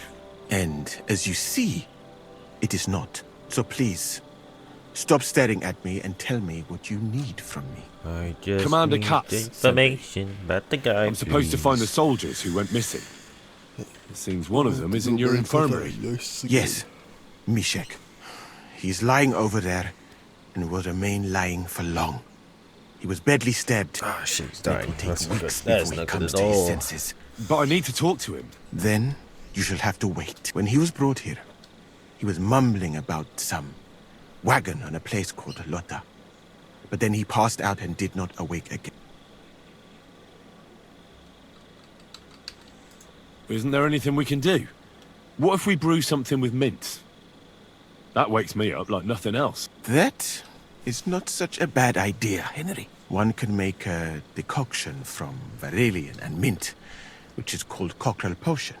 And as you see, it is not. So please, Stop staring at me and tell me what you need from me. I just Commander need Katz information about the guy. I'm supposed to find the soldiers who went missing. It seems one of them is in your infirmary. Yes, Mishek. He's lying over there and will remain lying for long. He was badly stabbed. Ah, shit, he's dying. That's That's weeks not good. That is before he not good comes at to his all. senses. But I need to talk to him. Then you shall have to wait. When he was brought here, he was mumbling about some wagon on a place called Lota. But then he passed out and did not awake again. Isn't there anything we can do? What if we brew something with mint? That wakes me up like nothing else. That is not such a bad idea, Henry. One can make a decoction from Varelian and mint, which is called cockerel potion.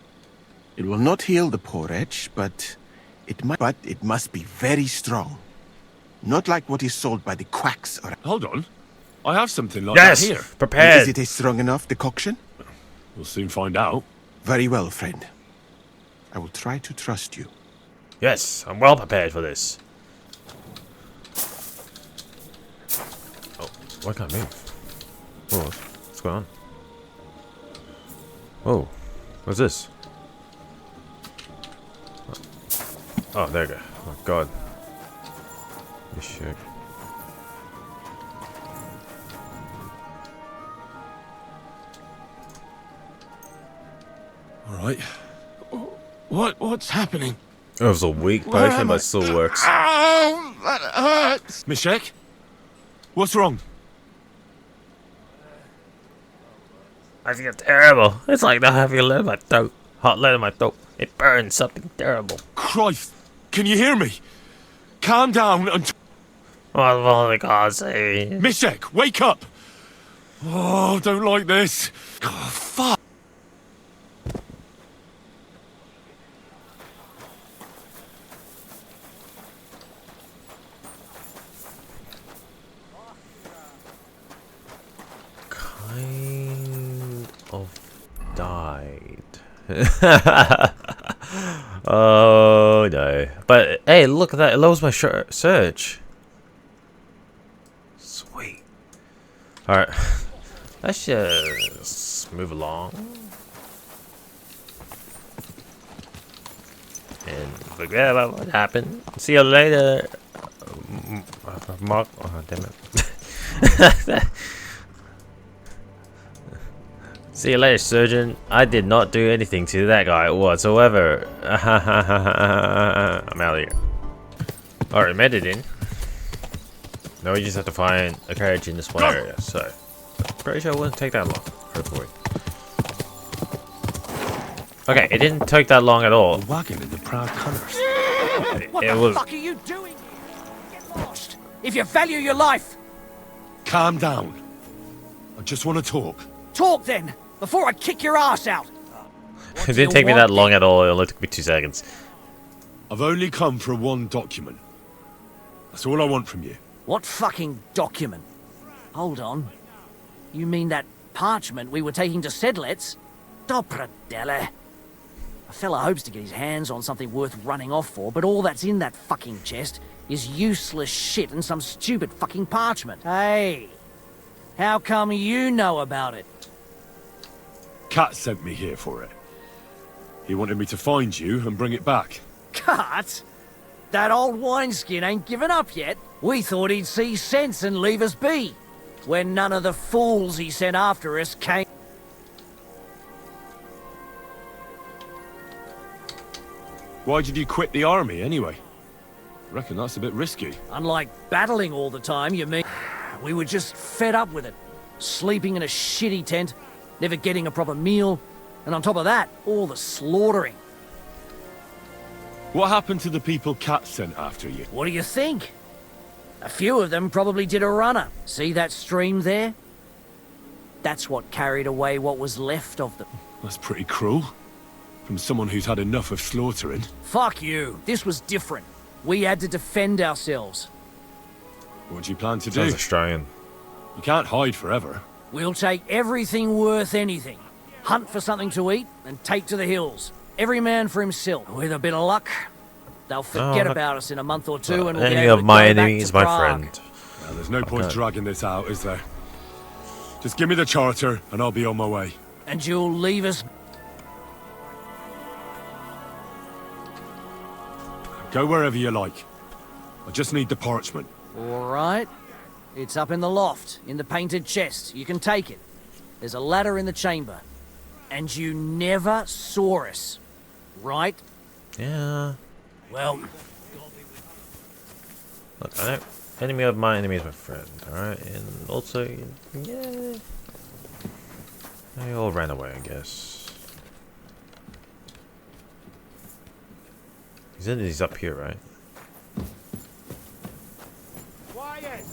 It will not heal the poor wretch, but it must be very strong. Not like what is sold by the quacks or... Hold on. I have something like Yes, that here. prepared. Is it a strong enough decoction? We'll soon find out. Very well, friend. I will try to trust you. Yes, I'm well prepared for this. Oh, why can't I move? Oh, what's going on? Oh, what's this? Oh, there you go. Oh, my God. This shit. All right. What's happening? It was a weak potion, but it still works. Ow! That hurts! Mishek? What's wrong? I feel terrible. It's like not having lead in my throat. Hot lead in my throat. It burns something terrible. Christ! Can you hear me? Calm down and... What the God say? Mishek, wake up! Oh, don't like this. Oh, fuck. Kind of died. Oh no. But hey, look at that. It lowers my search. Sweet. Alright. Let's just move along. And forget about what happened. See you later. Mark. Oh, damn it. See you later, surgeon. I did not do anything to that guy whatsoever. I'm out of here. Alright, made it in. Now we just have to find a carriage in this one area, so pretty sure it wouldn't take that long, hopefully. Okay, it didn't take that long at all. A wagon in the proud colours. What the fuck are you doing here? Get lost. If you value your life. Calm down. I just want to talk. Talk then, before I kick your ass out. It didn't take me that long at all, it only took me 2 seconds. I've only come for one document. That's all I want from you. What fucking document? Hold on. You mean that parchment we were taking to Skalitz? Dobradele. A fella hopes to get his hands on something worth running off for, but all that's in that fucking chest is useless shit and some stupid fucking parchment. Hey, how come you know about it? Kat sent me here for it. He wanted me to find you and bring it back. Cut? That old wineskin ain't given up yet. We thought he'd see sense and leave us be, when none of the fools he sent after us came. Why did you quit the army, anyway? I reckon that's a bit risky. Unlike battling all the time, you mean? We were just fed up with it. Sleeping in a shitty tent, never getting a proper meal, and on top of that, all the slaughtering. What happened to the people Kat sent after you? What do you think? A few of them probably did a runner. See that stream there? That's what carried away what was left of them. That's pretty cruel. From someone who's had enough of slaughtering. Fuck you. This was different. We had to defend ourselves. What do you plan to do? Sounds Australian. You can't hide forever. We'll take everything worth anything. Hunt for something to eat and take to the hills. Every man for himself. With a bit of luck, They'll forget about us in a month or two, and we'll be Enemy able of to my go back enemy to is my Prague. friend. Well, there's no point Okay. dragging this out, is there? Just give me the charter, and I'll be on my way. And you'll leave us. Go wherever you like. I just need the parchment. All right. It's up in the loft, in the painted chest. You can take it. There's a ladder in the chamber. And you never saw us, right? Yeah. Well, Look, I know. Enemy of my enemy is my friend. Alright, and also, yeah. They all ran away, I guess. He's up here, right? Quiet!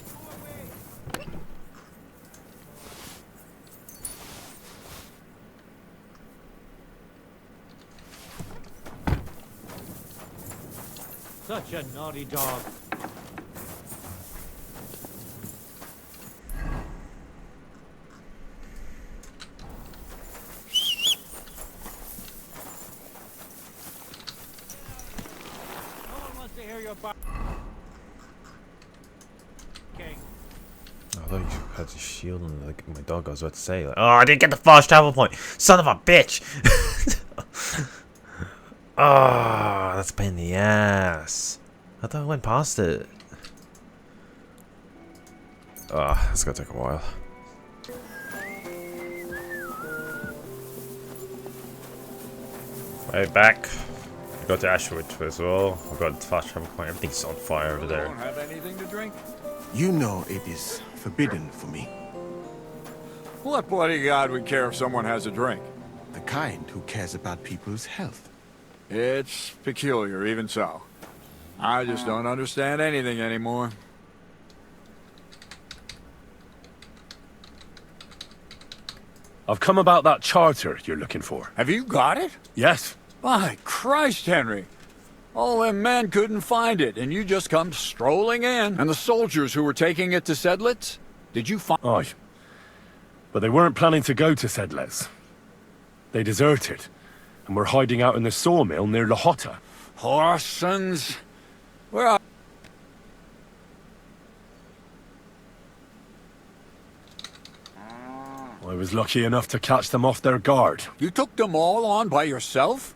Such a naughty dog. No one wants to hear your bark. King. I thought you had the shield and like my dog. I was about to say, like, oh, I didn't get the fast travel point. Son of a bitch! Oh, that's a pain in the ass. I thought I went past it. Oh, that's gonna take a while. Right back. I got to Ashwood as well. I got the fast travel point. Everything's on fire over there. Don't have anything to drink? You know it is forbidden for me. What bloody god would care if someone has a drink? The kind who cares about people's health. It's peculiar, even so. I just don't understand anything anymore. I've come about that charter you're looking for. Have you got it? Yes. By Christ, Henry. All them men couldn't find it, and you just come strolling in. And the soldiers who were taking it to Skalitz? Did you find... Aye. But they weren't planning to go to Skalitz. They deserted, and were hiding out in the sawmill near Lahota. Horsons? Where are... I was lucky enough to catch them off their guard. You took them all on by yourself?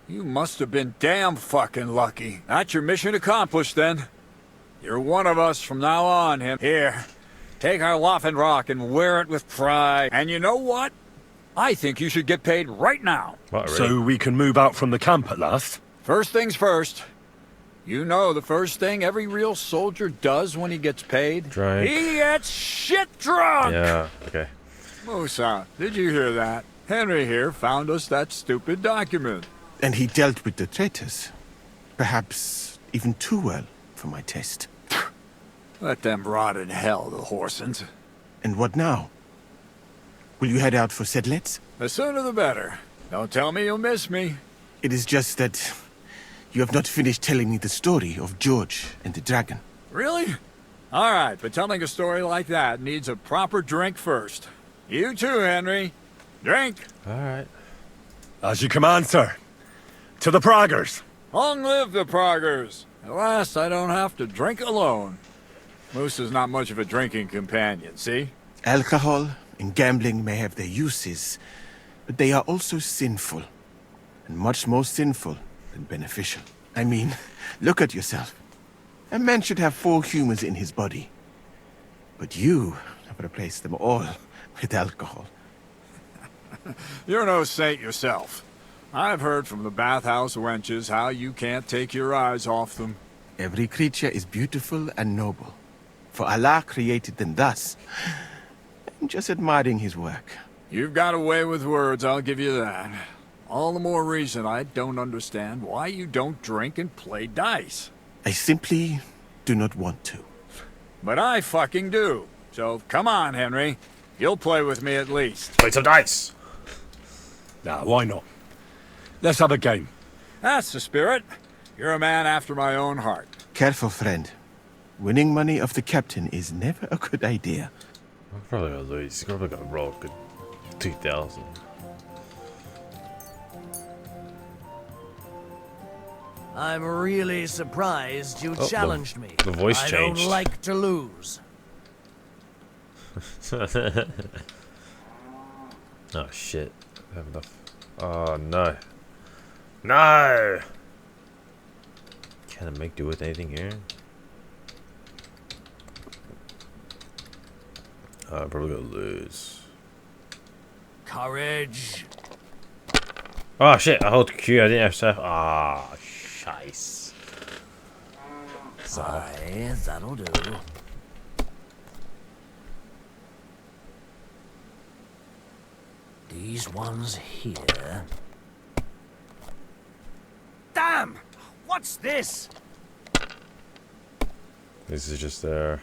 You must have been damn fucking lucky. That's your mission accomplished, then. You're one of us from now on, him. Here, take our Rock and wear it with pride. And you know what? I think you should get paid right now. What, really? So we can move out from the camp at last? First things first. You know the first thing every real soldier does when he gets paid? Drink. He gets shit drunk! Yeah, okay. Musa, did you hear that? Henry here found us that stupid document. And he dealt with the traitors. Perhaps even too well for my taste. Let them rot in hell, the Horsons. And what now? Will you head out for Skalitz? The sooner the better. Don't tell me you'll miss me. It is just that you have not finished telling me the story of George and the dragon. Really? All right, but telling a story like that needs a proper drink first. You too, Henry. Drink. All right. As you command, sir. To the Praggers. Long live the Praggers. At last, I don't have to drink alone. Moose is not much of a drinking companion, see? Alcohol and gambling may have their uses, but they are also sinful. And much more sinful than beneficial. I mean, look at yourself. A man should have 4 humors in his body. But you have replaced them all with alcohol. You're no saint yourself. I've heard from the bathhouse wenches how you can't take your eyes off them. Every creature is beautiful and noble. For Allah created them thus. I'm just admiring his work. You've got a way with words, I'll give you that. All the more reason I don't understand why you don't drink and play dice. I simply do not want to. But I fucking do. So come on, Henry. You'll play with me at least. Play some dice. Nah, why not? Let's have a game. That's the spirit. You're a man after my own heart. Careful, friend. Winning money off the captain is never a good idea. I'm probably gonna lose. He's probably gonna roll a good 2,000. I'm really surprised you challenged me. The voice I changed. don't like to lose. Oh shit. I have enough. Oh no. No! Can I make do with anything here? I'm probably gonna lose. Courage. Oh shit, I hold Q, I didn't have stuff. Ah, shice. Aye, that'll do. These ones here. Damn! What's this? This is just there.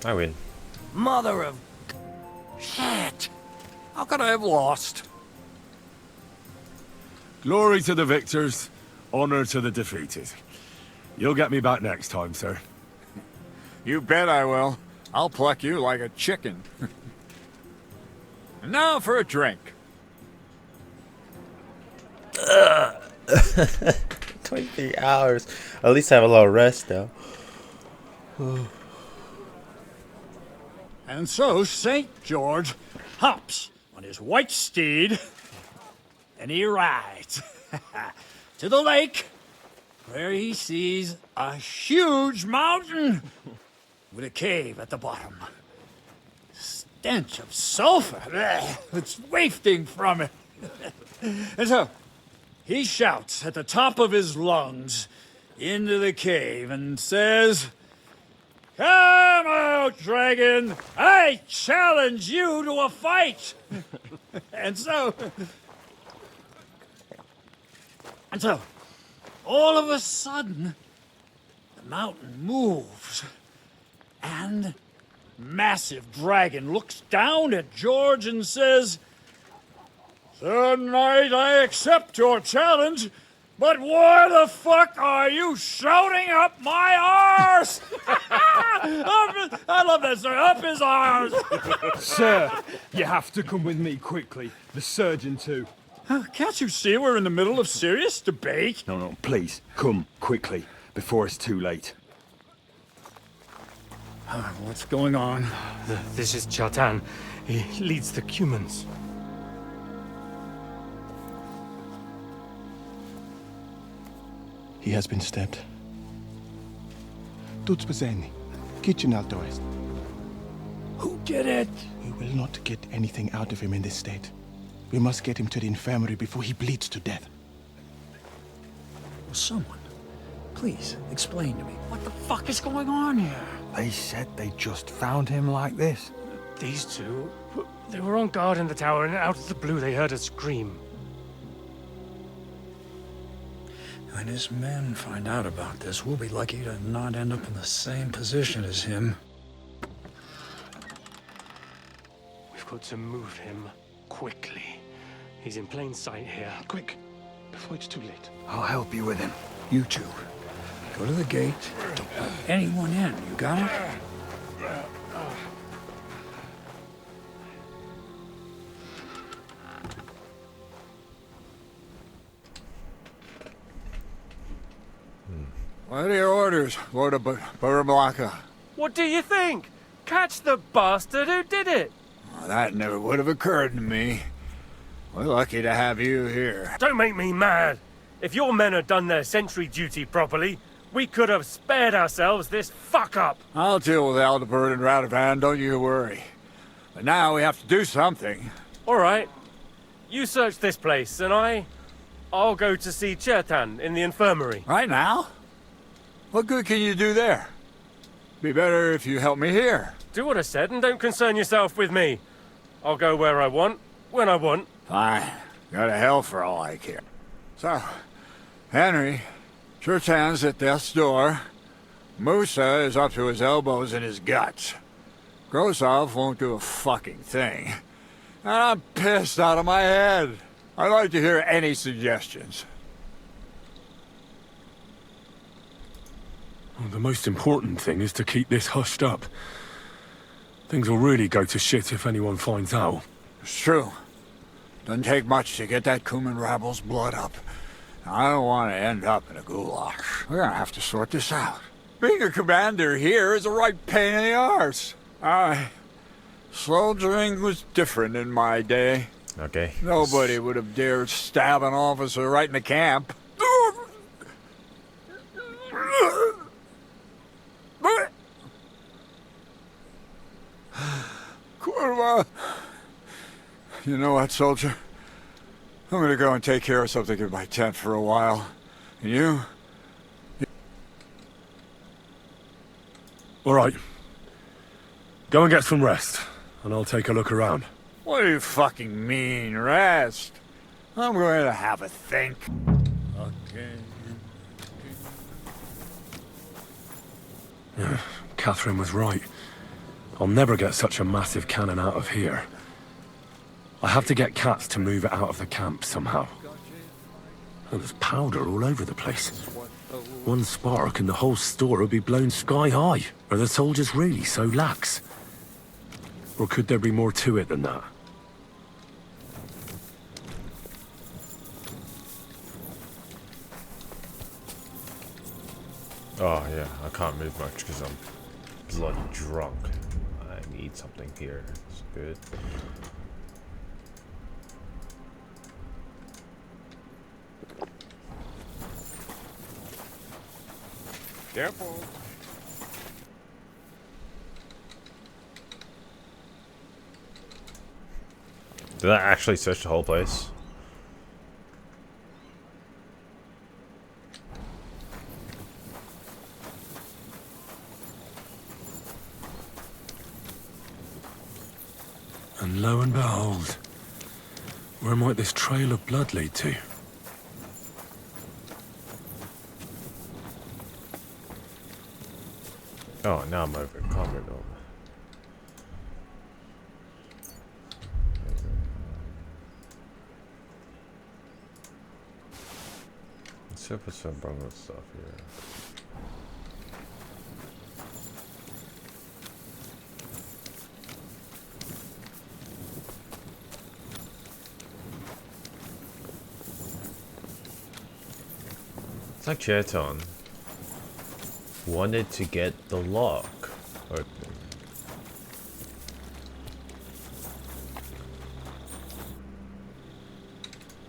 I win. Mother of... Shit! How could I have lost? Glory to the victors, honor to the defeated. You'll get me back next time, sir. You bet I will. I'll pluck you like a chicken. And now for a drink. 23 hours. At least I have a lot of rest though. And so St. George hops on his white steed, and he rides to the lake, where he sees a huge mountain with a cave at the bottom. Stench of sulfur, it's wafting from it. And so he shouts at the top of his lungs into the cave and says, "Come out, dragon! I challenge you to a fight!" And so, all of a sudden, the mountain moves, and massive dragon looks down at George and says, "Sir Knight, I accept your challenge, but why the fuck are you shouting up my arse?" I love that, sir. Up his arse. Sir, you have to come with me quickly. The surgeon too. Can't you see we're in the middle of serious debate? No, please, come quickly, before it's too late. What's going on? This is Chatan. He leads the Cumans. He has been stabbed. Tuts bezeni. Kitchen alto est. Who did it? We will not get anything out of him in this state. We must get him to the infirmary before he bleeds to death. Will someone, please explain to me what the fuck is going on here? They said they just found him like this. These two, they were on guard in the tower, and out of the blue they heard a scream. When his men find out about this, we'll be lucky to not end up in the same position as him. We've got to move him quickly. He's in plain sight here. Quick, before it's too late. I'll help you with him. You two, go to the gate. Don't let anyone in. You got it? What are your orders, Lord of Burblaka? What do you think? Catch the bastard who did it! Well, that never would have occurred to me. We're lucky to have you here. Don't make me mad. If your men had done their sentry duty properly, we could have spared ourselves this fuck-up. I'll deal with Aldebert and Radovan, don't you worry. But now we have to do something. All right. You search this place, and I'll go to see Chertan in the infirmary. Right now? What good can you do there? Be better if you help me here. Do what I said and don't concern yourself with me. I'll go where I want, when I want. Fine. Go to hell for all I care. So, Henry, Chertan's at death's door. Musa is up to his elbows in his guts. Grozov won't do a fucking thing. And I'm pissed out of my head. I'd like to hear any suggestions. Well, the most important thing is to keep this hushed up. Things will really go to shit if anyone finds out. It's true. Doesn't take much to get that Cuman rabble's blood up. I don't want to end up in a goulash. We're gonna have to sort this out. Being a commander here is a right pain in the arse. Soldiering was different in my day. Okay. Nobody would have dared stab an officer right in the camp. Kurva. You know what, soldier? I'm gonna go and take care of something in my tent for a while. And you? All right. Go and get some rest, and I'll take a look around. What do you fucking mean, rest? I'm going to have a think. Okay. Yeah, Catherine was right. I'll never get such a massive cannon out of here. I have to get Katz to move it out of the camp somehow. Oh, there's powder all over the place. One spark and the whole store will be blown sky high. Are the soldiers really so lax? Or could there be more to it than that? Oh yeah, I can't move much because I'm bloody drunk. I need something here. It's good. Careful. Did that actually search the whole place? And lo and behold, where might this trail of blood lead to? Oh, now I'm over. Can't move over. Let's see if it's some Bergow stuff here. It's like Capon wanted to get the lock open.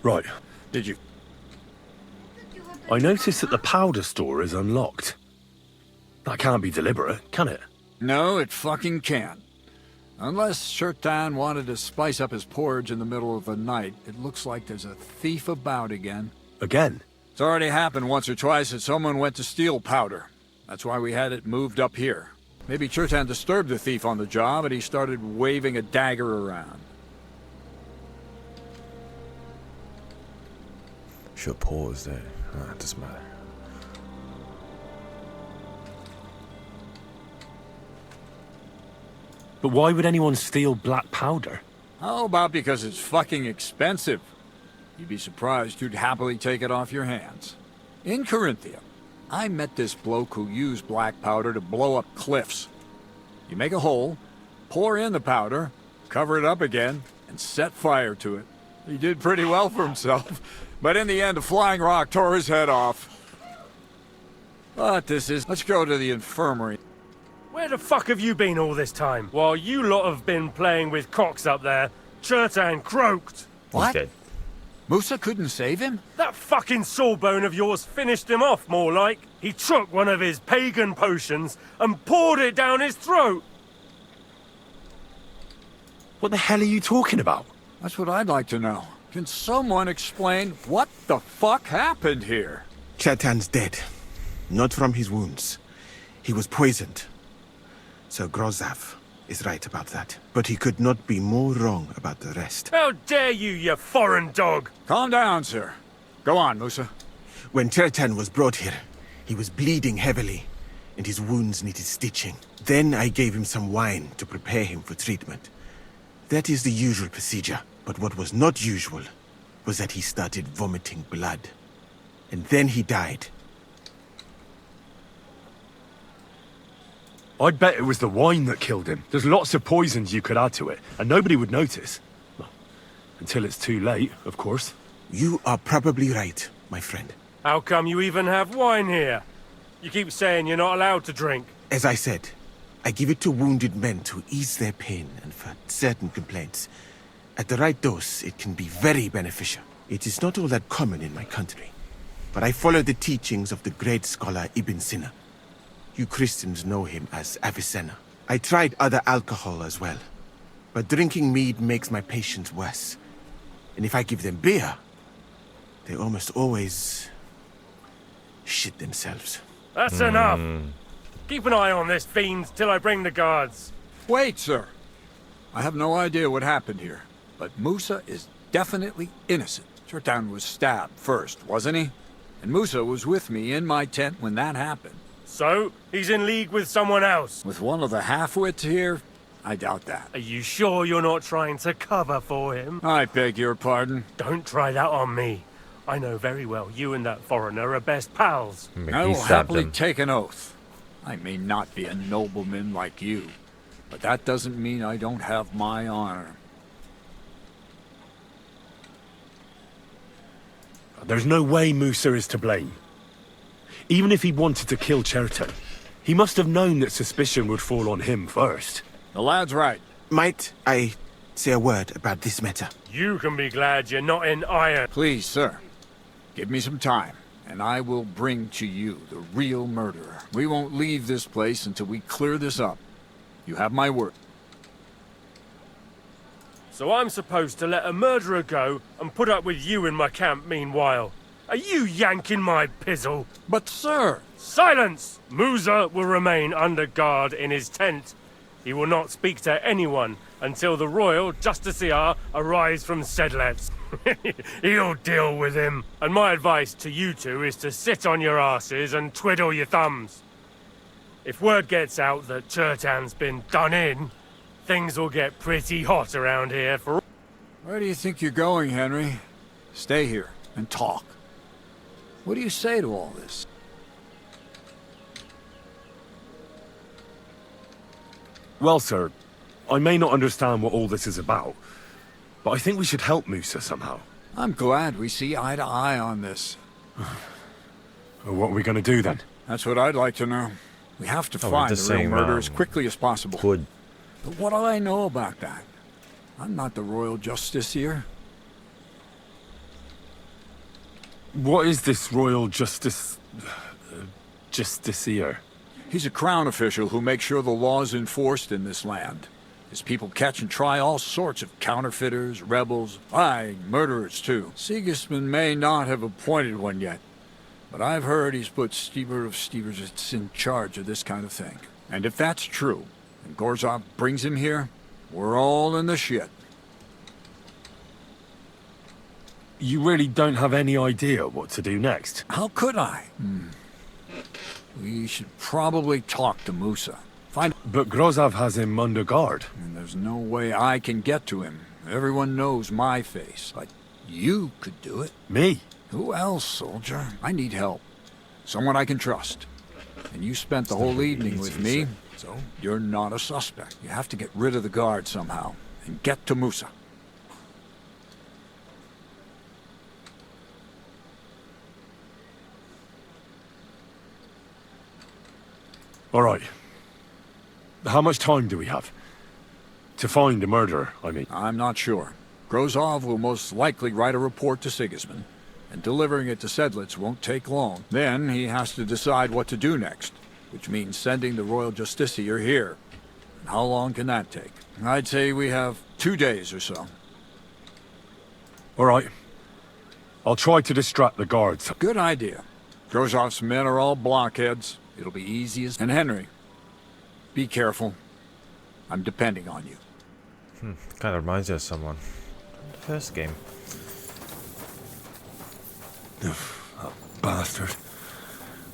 Right. Did you? I noticed that the powder store is unlocked. That can't be deliberate, can it? No, it fucking can't. Unless Chertan wanted to spice up his porridge in the middle of the night, it looks like there's a thief about again. Again? It's already happened once or twice that someone went to steal powder. That's why we had it moved up here. Maybe Chertan disturbed the thief on the job and he started waving a dagger around. Should pause there. It doesn't matter. But why would anyone steal black powder? How about because it's fucking expensive? You'd be surprised who'd happily take it off your hands. In Corinthia, I met this bloke who used black powder to blow up cliffs. You make a hole, pour in the powder, cover it up again, and set fire to it. He did pretty well for himself, but in the end, a flying rock tore his head off. But let's go to the infirmary. Where the fuck have you been all this time? While you lot have been playing with cocks up there, Chertan croaked. What? Musa couldn't save him? That fucking sawbone of yours finished him off, more like. He took one of his pagan potions and poured it down his throat. What the hell are you talking about? That's what I'd like to know. Can someone explain what the fuck happened here? Chertan's dead. Not from his wounds. He was poisoned. So Grozov, is right about that, but he could not be more wrong about the rest. How dare you, you foreign dog! Calm down, sir. Go on, Musa. When Chertan was brought here, he was bleeding heavily, and his wounds needed stitching. Then I gave him some wine to prepare him for treatment. That is the usual procedure, but what was not usual was that he started vomiting blood. And then he died. I'd bet it was the wine that killed him. There's lots of poisons you could add to it, and nobody would notice. Well, until it's too late, of course. You are probably right, my friend. How come you even have wine here? You keep saying you're not allowed to drink. As I said, I give it to wounded men to ease their pain and for certain complaints. At the right dose, it can be very beneficial. It is not all that common in my country, but I follow the teachings of the great scholar Ibn Sina. You Christians know him as Avicenna. I tried other alcohol as well, but drinking mead makes my patients worse. And if I give them beer, they almost always shit themselves. That's enough. Keep an eye on this fiend till I bring the guards. Wait, sir. I have no idea what happened here, but Musa is definitely innocent. Chertan was stabbed first, wasn't he? And Musa was with me in my tent when that happened. So, he's in league with someone else? With one of the half-wits here? I doubt that. Are you sure you're not trying to cover for him? I beg your pardon. Don't try that on me. I know very well you and that foreigner are best pals. I will happily take an oath. I may not be a nobleman like you, but that doesn't mean I don't have my honor. There's no way Musa is to blame. Even if he wanted to kill Chertan, he must have known that suspicion would fall on him first. The lad's right. Might I say a word about this matter? You can be glad you're not in iron. Please, sir. Give me some time, and I will bring to you the real murderer. We won't leave this place until we clear this up. You have my word. So I'm supposed to let a murderer go and put up with you in my camp meanwhile? Are you yanking my pizzle? But sir... Silence! Musa will remain under guard in his tent. He will not speak to anyone until the royal justiciar arrives from Skalitz. He'll deal with him. And my advice to you two is to sit on your asses and twiddle your thumbs. If word gets out that Chertan's been done in, things will get pretty hot around here for... Where do you think you're going, Henry? Stay here and talk. What do you say to all this? Well, sir, I may not understand what all this is about, but I think we should help Musa somehow. I'm glad we see eye to eye on this. What are we going to do then? That's what I'd like to know. We have to find the real murderer as quickly as possible. Good. But what do I know about that? I'm not the royal justiciar. What is this royal justiciar? He's a crown official who makes sure the law is enforced in this land. His people catch and try all sorts of counterfeiters, rebels, aye, murderers too. Sigismund may not have appointed one yet, but I've heard he's put Stever of Steversitz in charge of this kind of thing. And if that's true, and Gorzov brings him here, we're all in the shit. You really don't have any idea what to do next? How could I? We should probably talk to Musa. But Grozov has him under guard. And there's no way I can get to him. Everyone knows my face. But you could do it. Me? Who else, soldier? I need help. Someone I can trust. And you spent the whole evening with me, so you're not a suspect. You have to get rid of the guard somehow, and get to Musa. All right. How much time do we have? To find a murderer, I mean. I'm not sure. Grozov will most likely write a report to Sigismund, and delivering it to Skalitz won't take long. Then he has to decide what to do next, which means sending the royal justiciar here. And how long can that take? I'd say we have 2 days or so. All right. I'll try to distract the guards. Good idea. Grozov's men are all blockheads. It'll be easy as... And Henry, be careful. I'm depending on you. Kind of reminds you of someone. The first game. That bastard.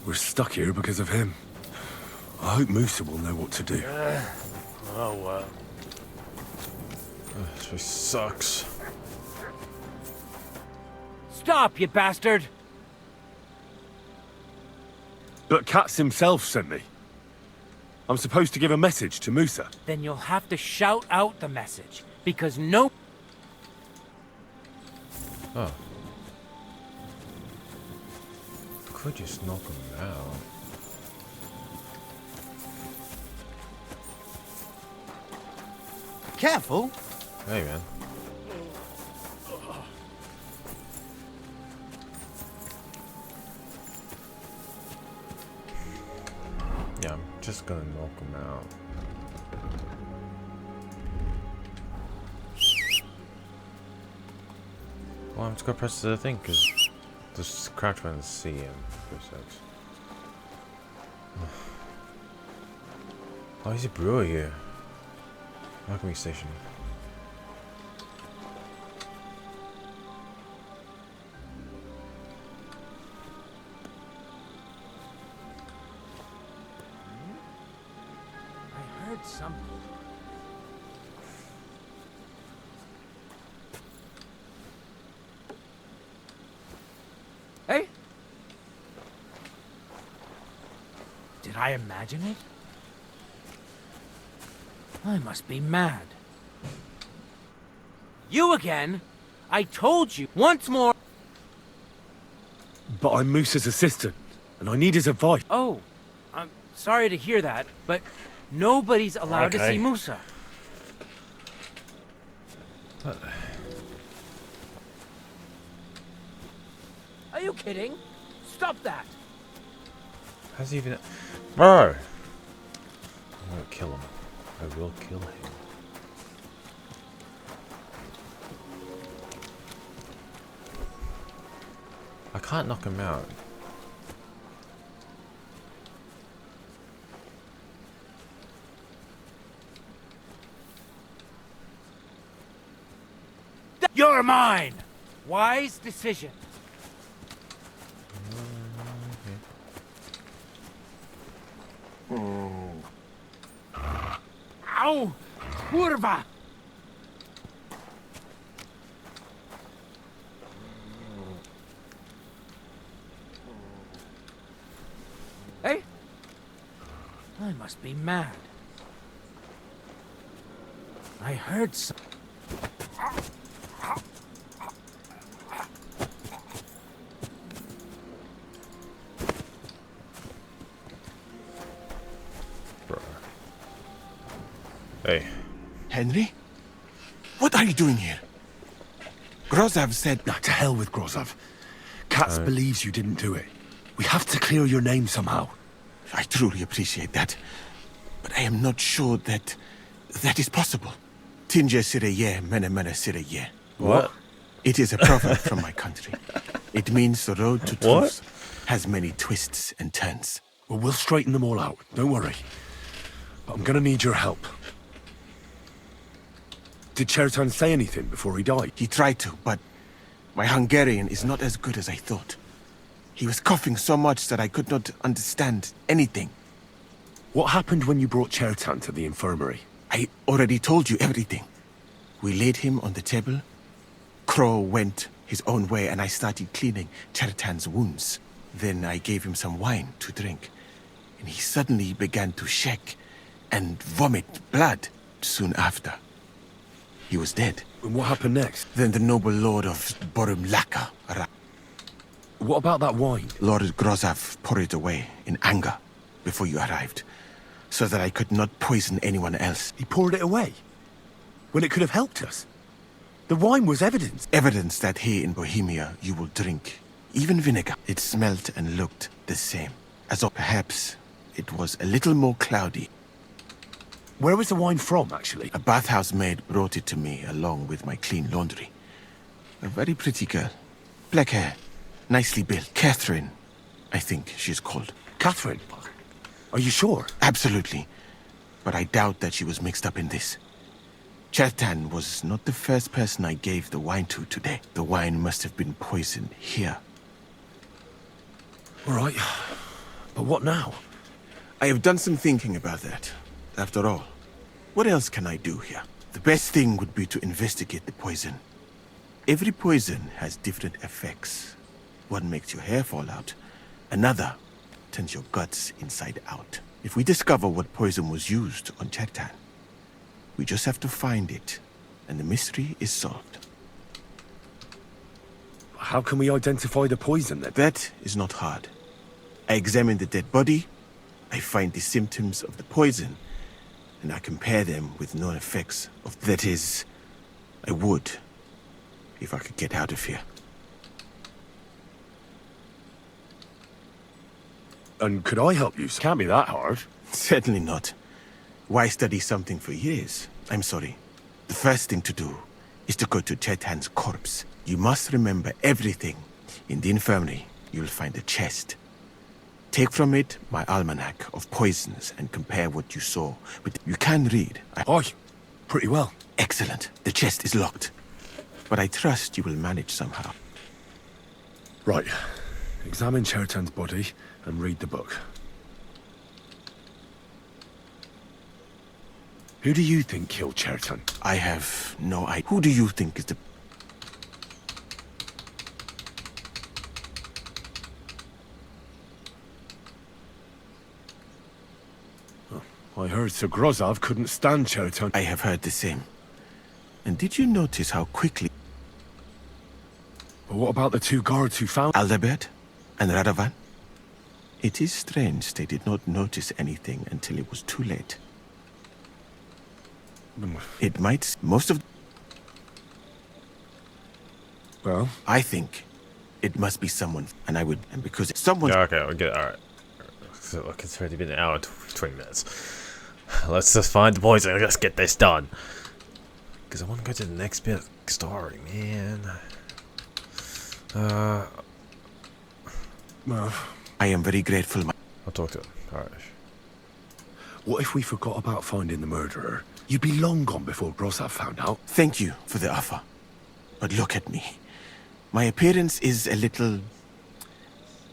We're stuck here because of him. I hope Musa will know what to do. Oh, well. This place sucks. Stop, you bastard! But Katz himself sent me. I'm supposed to give a message to Musa. Then you'll have to shout out the message, because no... Oh. Could just knock him out. Careful! Hey, man. Yeah, I'm just gonna knock him out. Well, I'm just gonna press the thing, because just crouch when I see him for a sec. Oh, he's a brewer here. Alchemy station. I heard something. Hey? Did I imagine it? I must be mad. You again? I told you once more. But I'm Musa's assistant, and I need his advice. Oh, I'm sorry to hear that, but nobody's allowed to see Musa. Are you kidding? Stop that! How's he even... Bro! I'm gonna kill him. I will kill him. I can't knock him out. You're mine! Wise decision. Ow! Kurva! Hey? I must be mad. I heard some... Hey. Henry? What are you doing here? Grozov said... Nah, to hell with Grozov. Katz believes you didn't do it. We have to clear your name somehow. I truly appreciate that. But I am not sure that is possible. Tinja sireye, mene mene sireye. What? It is a proverb from my country. It means the road to truth has many twists and turns. Well, we'll straighten them all out. Don't worry. But I'm gonna need your help. Did Chertan say anything before he died? He tried to, but my Hungarian is not as good as I thought. He was coughing so much that I could not understand anything. What happened when you brought Chertan to the infirmary? I already told you everything. We laid him on the table. Crow went his own way and I started cleaning Chertan's wounds. Then I gave him some wine to drink. And he suddenly began to shake and vomit blood soon after. He was dead. And what happened next? Then the noble lord of Borumlaka arrived. What about that wine? Lord Grozov poured it away in anger before you arrived, so that I could not poison anyone else. He poured it away? When it could have helped us? The wine was evidence. Evidence that here in Bohemia you will drink even vinegar. It smelt and looked the same, as though perhaps it was a little more cloudy. Where was the wine from, actually? A bathhouse maid brought it to me along with my clean laundry. A very pretty girl. Black hair. Nicely built. Catherine, I think she's called. Catherine? Are you sure? Absolutely. but I doubt that she was mixed up in this. Chertan was not the first person I gave the wine to today. The wine must have been poisoned here. All right, but what now? I have done some thinking about that. After all, what else can I do here? The best thing would be to investigate the poison. Every poison has different effects. One makes your hair fall out, another turns your guts inside out. If we discover what poison was used on Chertan, we just have to find it, and the mystery is solved. How can we identify the poison then? That is not hard. I examine the dead body, I find the symptoms of the poison, and I compare them with known effects of... That is, I would, if I could get out of here. And could I help you? Can't be that hard. Certainly not. Why study something for years? I'm sorry. The first thing to do is to go to Chertan's corpse. You must remember everything. In the infirmary, you'll find a chest. Take from it my almanac of poisons and compare what you saw. But you can read. Aye, pretty well. Excellent. The chest is locked. But I trust you will manage somehow. Right. Examine Chertan's body and read the book. Who do you think killed Chertan? I have no idea. Who do you think is the... I heard Sir Grozov couldn't stand Chertan. I have heard the same. And did you notice how quickly... But what about the two guards who found... Aldebert and Radovan? It is strange they did not notice anything until it was too late. It might... Most of... Well? I think it must be someone, and I would... And because someone... Yeah, okay, I'll get it, alright. So, look, it's already been an hour and 20 minutes. Let's just find the poison and let's get this done. Because I want to go to the next bit of the story, man. Well, I am very grateful. I'll talk to him. Alright. What if we forgot about finding the murderer? You'd be long gone before Grozov found out. Thank you for the offer. But look at me. My appearance is a little...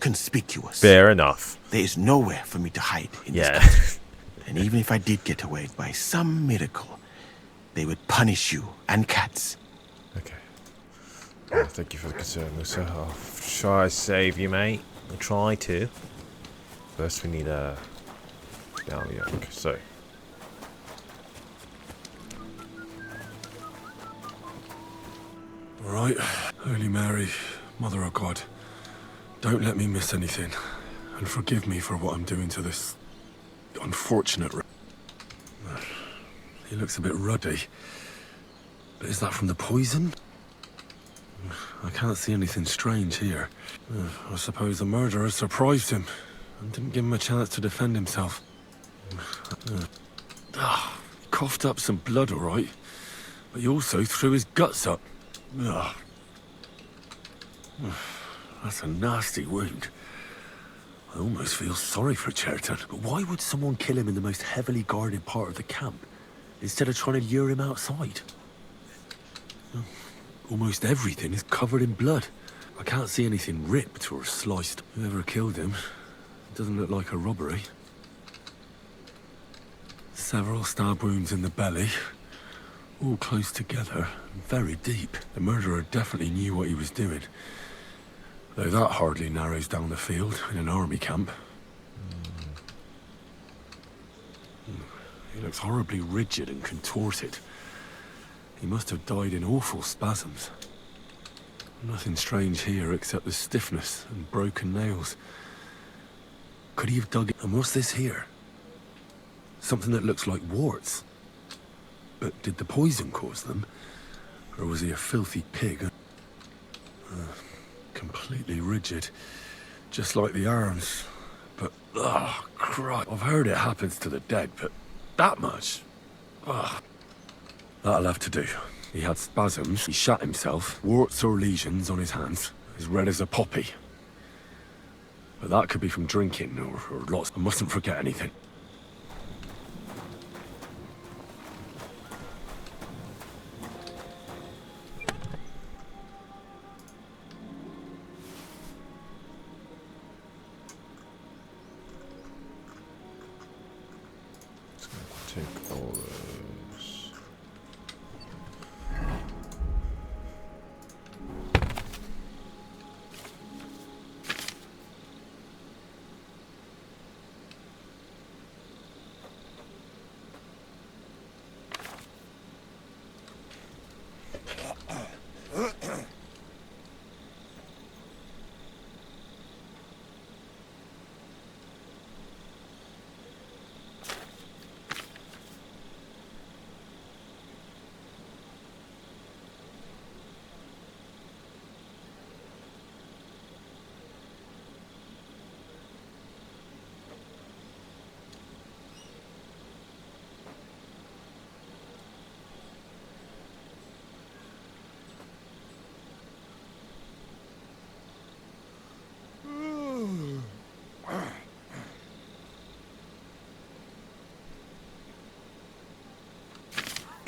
conspicuous. Fair enough. There is nowhere for me to hide in this country. And even if I did get away by some miracle, they would punish you and cats. Okay. Well, thank you for the concern, Musa. I'll try to save you, mate. I'll try to. First, we need a... Oh, yeah, okay, so... Alright. Holy Mary, Mother of God, don't let me miss anything. And forgive me for what I'm doing to this... unfortunate... He looks a bit ruddy. But is that from the poison? I can't see anything strange here. I suppose the murderer surprised him and didn't give him a chance to defend himself. Coughed up some blood, all right. But he also threw his guts up. That's a nasty wound. I almost feel sorry for Chertan. But why would someone kill him in the most heavily guarded part of the camp, instead of trying to lure him outside? Almost everything is covered in blood. I can't see anything ripped or sliced. Whoever killed him, it doesn't look like a robbery. Several stab wounds in the belly, all close together, very deep. The murderer definitely knew what he was doing. Though that hardly narrows down the field in an army camp. He looks horribly rigid and contorted. He must have died in awful spasms. Nothing strange here except the stiffness and broken nails. Could he have dug it? And what's this here? Something that looks like warts. But did the poison cause them? Or was he a filthy pig? Completely rigid. Just like the arms. But, Christ. I've heard it happens to the dead, but that much? That'll have to do. He had spasms, he shot himself, warts or lesions on his hands, as red as a poppy. But that could be from drinking or lots. I mustn't forget anything.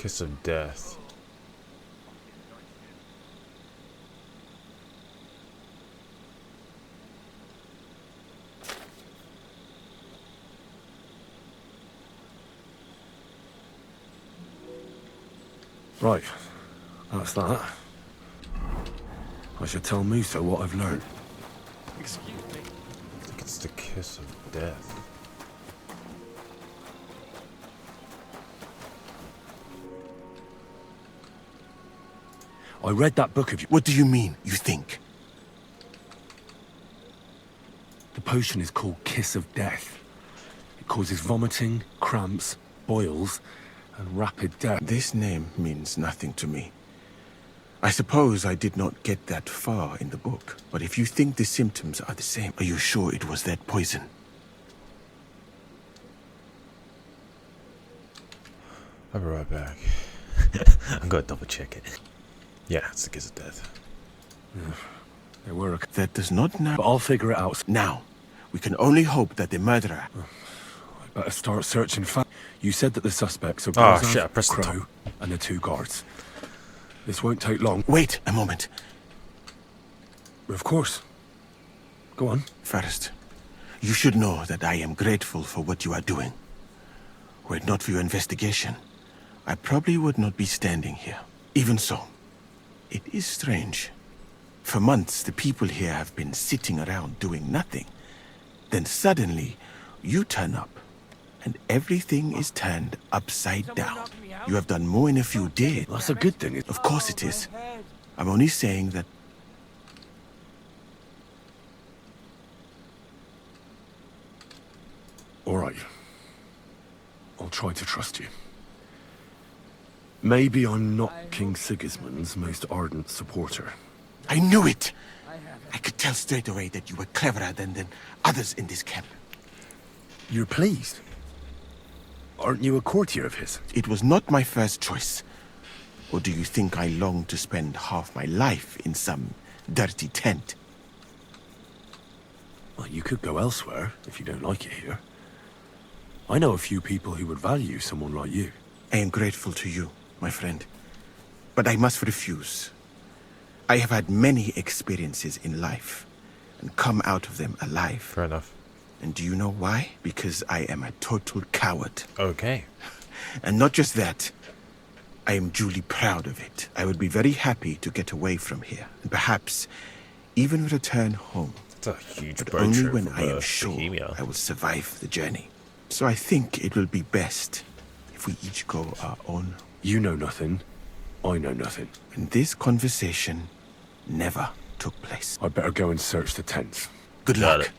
Kiss of death. Right, that's that. I should tell Musa what I've learned. Excuse me. I think it's the kiss of death. I read that book of you. What do you mean, you think? The potion is called Kiss of Death. It causes vomiting, cramps, boils, and rapid death. This name means nothing to me. I suppose I did not get that far in the book, but if you think the symptoms are the same, are you sure it was that poison? I'll be right back. I'm gonna double check it. Yeah, it's the kiss of death. Yeah, there were That does not now. But I'll figure it out. Now, we can only hope that the murderer... I better start searching. You said that the suspects are Oh shit, I pressed the Crow and the 2 guards. This won't take long. Wait a moment. Of course. Go on. First, you should know that I am grateful for what you are doing. Were it not for your investigation, I probably would not be standing here. Even so, it is strange. For months, the people here have been sitting around doing nothing. Then suddenly, you turn up, and everything is turned upside down. You have done more in a few days. That's a good thing. Of course it is. I'm only saying that... All right. I'll try to trust you. Maybe I'm not King Sigismund's most ardent supporter. I knew it! I could tell straight away that you were cleverer than others in this camp. You're pleased? Aren't you a courtier of his? It was not my first choice. Or do you think I long to spend half my life in some dirty tent? Well, you could go elsewhere if you don't like it here. I know a few people who would value someone like you. I am grateful to you, my friend. But I must refuse. I have had many experiences in life and come out of them alive. Fair enough. And do you know why? Because I am a total coward. Okay. And not just that, I am duly proud of it. I would be very happy to get away from here, and perhaps even return home. That's a huge but road only trip when from, I am sure Bohemia. I will survive the journey. So I think it will be best if we each go our own. You know nothing. I know nothing. And this conversation never took place. I'd better go and search the tents. Good luck.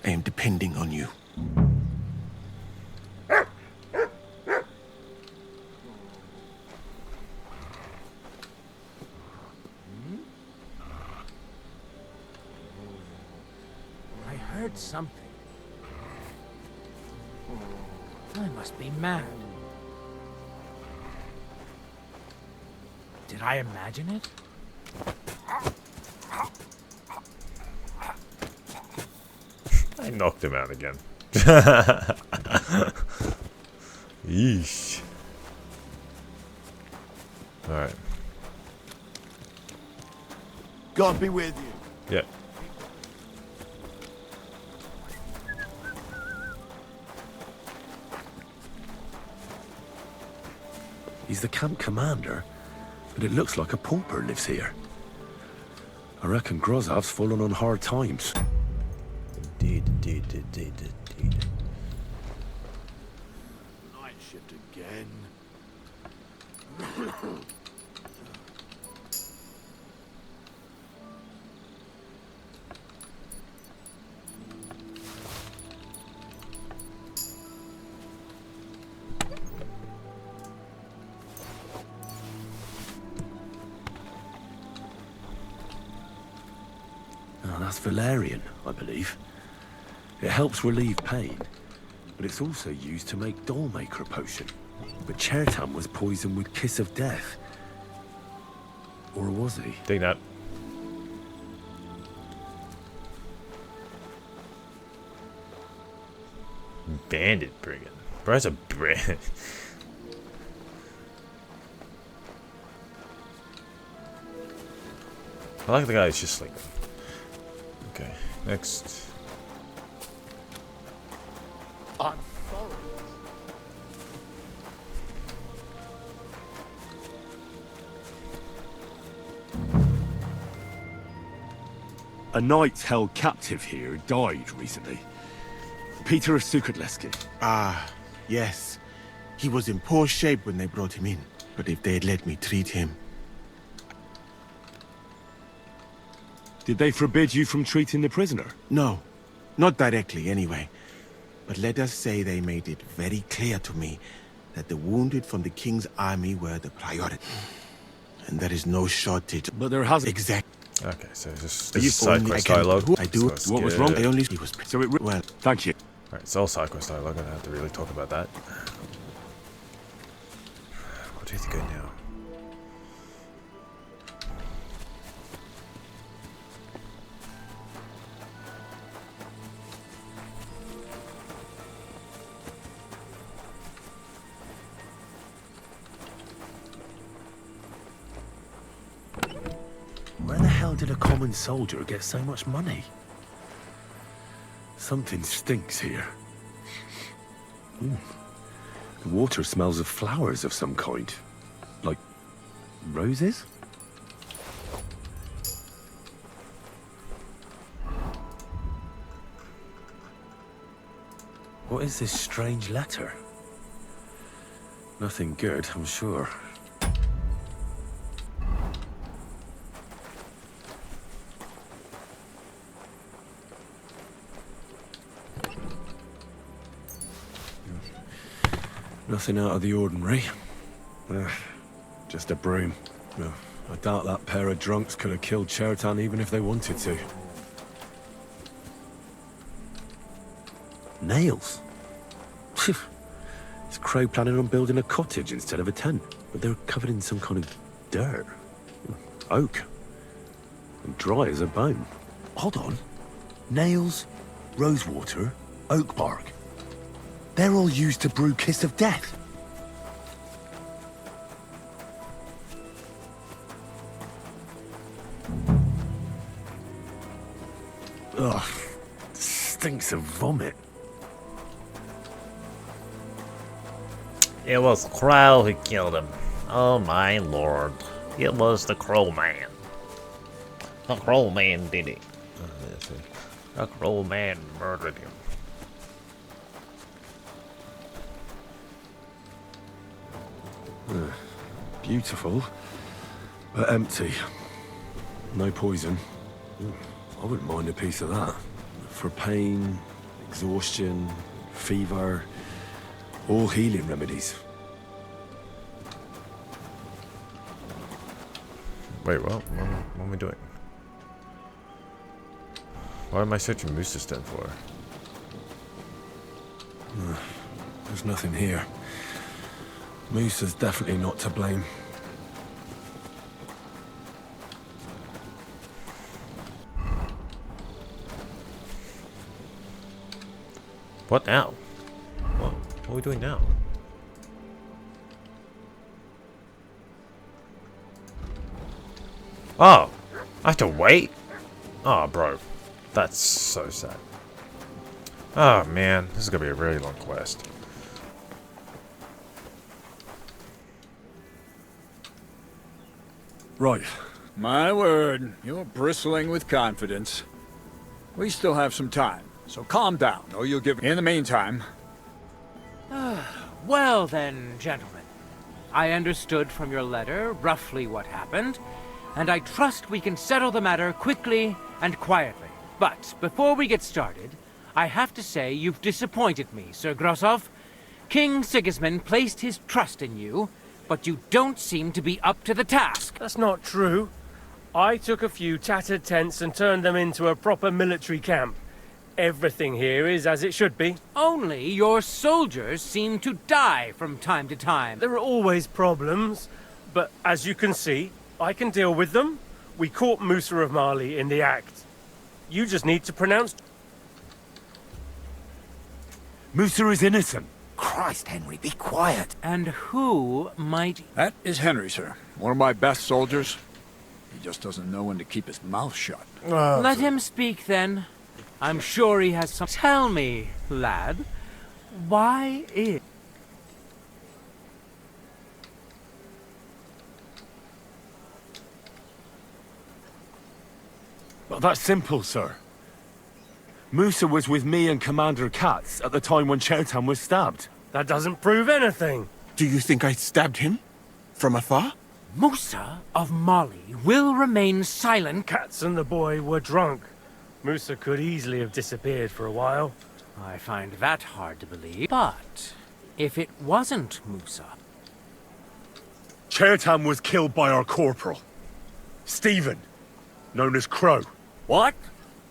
I am depending on you. I heard something. I must be mad. Did I imagine it? I knocked him out again. Yeesh. Alright. God be with you. Yeah. He's the camp commander, but it looks like a pauper lives here. I reckon Grozav's fallen on hard times. Indeed. Night shift again. Oh, that's valerian, I believe. It helps relieve pain, but it's also used to make Dollmaker potion. But Chertam was poisoned with Kiss of Death. Or was he? Dig that. Bandit brigand. Bro, that's a brand. I like the guy who's just sleeping. Okay, next. I'm sorry. A knight held captive here died recently. Peter of Sukatleski. Ah, yes. He was in poor shape when they brought him in. But if they had let me treat him... Did they forbid you from treating the prisoner? No. Not directly, anyway. But let us say they made it very clear to me that the wounded from the king's army were the priority. And there is no shortage. But there has... Exactly. Okay, so this Are you is side quest dialogue. I do. So What was wrong? I only... He was... So it... Well, thank you. Alright, it's all side quest dialogue. I don't have to really talk about that. What do you think I know? Where the hell did a common soldier get so much money? Something stinks here. The water smells of flowers of some kind. Like roses? What is this strange letter? Nothing good, I'm sure. Nothing out of the ordinary. Just a broom. I doubt that pair of drunks could have killed Chertan even if they wanted to. Nails? Is Crow planning on building a cottage instead of a tent? But they're covered in some kind of dirt. Oak. And dry as a bone. Hold on. Nails, rosewater, oak bark. They're all used to brew Kiss of Death. Ugh. Stinks of vomit. It was Crow who killed him. Oh my lord. It was the Crow Man. The Crow Man did it. The Crow Man murdered him. Beautiful, but empty. No poison. I wouldn't mind a piece of that. For pain, exhaustion, fever, all healing remedies. Wait, what am I doing? Why am I searching Moose's den for? There's nothing here. Moose is definitely not to blame. What now? What are we doing now? Oh! I have to wait? Oh, bro. That's so sad. Oh, man. This is gonna be a really long quest. Right. My word, you're bristling with confidence. We still have some time, so calm down, or you'll give... In the meantime... Well then, gentlemen. I understood from your letter roughly what happened, and I trust we can settle the matter quickly and quietly. But before we get started, I have to say you've disappointed me, Sir Grosov. King Sigismund placed his trust in you, but you don't seem to be up to the task. That's not true. I took a few tattered tents and turned them into a proper military camp. Everything here is as it should be. Only your soldiers seem to die from time to time. There are always problems, but as you can see, I can deal with them. We caught Musa of Mali in the act. You just need to pronounce... Musa is innocent. Christ, Henry, be quiet. And who might... That is Henry, sir. One of my best soldiers. He just doesn't know when to keep his mouth shut. Let him speak then. I'm sure he has some. Tell me, lad, why is. Well, that's simple, sir. Musa was with me and Commander Katz at the time when Chertan was stabbed. That doesn't prove anything. Do you think I stabbed him? From afar? Musa of Mali will remain silent. Katz and the boy were drunk. Musa could easily have disappeared for a while. I find that hard to believe. But if it wasn't Musa... Chertan was killed by our corporal. Stephen, known as Crow. What?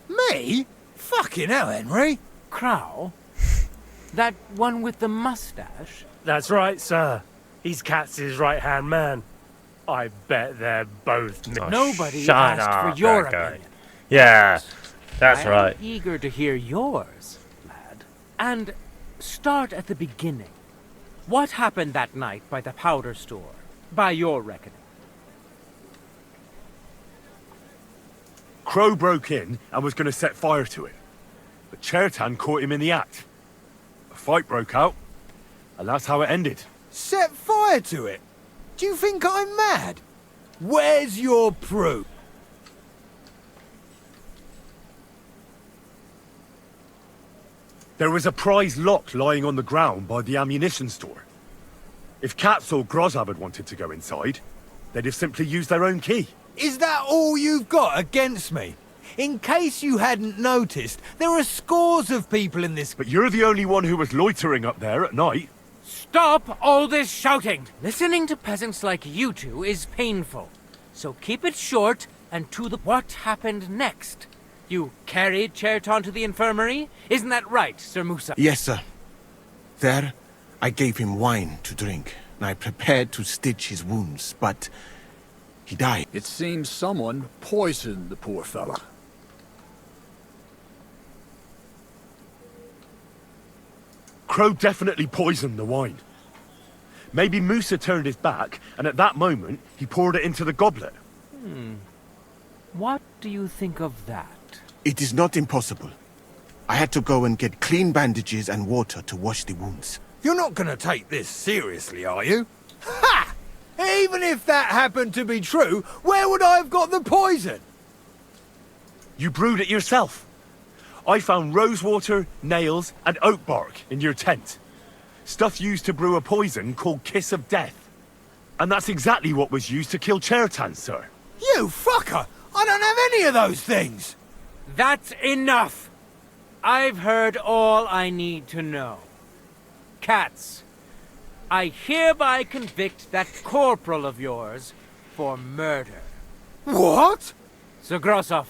Me? Fucking hell, Henry. Crow? That one with the mustache? That's right, sir. He's Katz's right-hand man. I bet they're both... Nobody asked for your opinion. Yeah, that's right. I'm eager to hear yours, lad. And start at the beginning. What happened that night by the powder store, by your reckoning? Crow broke in and was going to set fire to it. But Chertan caught him in the act. A fight broke out, and that's how it ended. Set fire to it? Do you think I'm mad? Where's your proof? There was a prize lock lying on the ground by the ammunition store. If Katz or Grozab had wanted to go inside, they'd have simply used their own key. Is that all you've got against me? In case you hadn't noticed, there are scores of people in this... But you're the only one who was loitering up there at night. Stop all this shouting! Listening to peasants like you two is painful. So keep it short and to the... What happened next? You carried Chertan to the infirmary? Isn't that right, Sir Musa? Yes, sir. There, I gave him wine to drink, and I prepared to stitch his wounds, but he died. It seems someone poisoned the poor fella. Crow definitely poisoned the wine. Maybe Musa turned his back, and at that moment, he poured it into the goblet. What do you think of that? It is not impossible. I had to go and get clean bandages and water to wash the wounds. You're not going to take this seriously, are you? Ha! Even if that happened to be true, where would I have got the poison? You brewed it yourself. I found rosewater, nails, and oak bark in your tent. Stuff used to brew a poison called Kiss of Death. And that's exactly what was used to kill Chertan, sir. You fucker! I don't have any of those things! That's enough! I've heard all I need to know. Katz, I hereby convict that corporal of yours for murder. What? Sir Grossoff,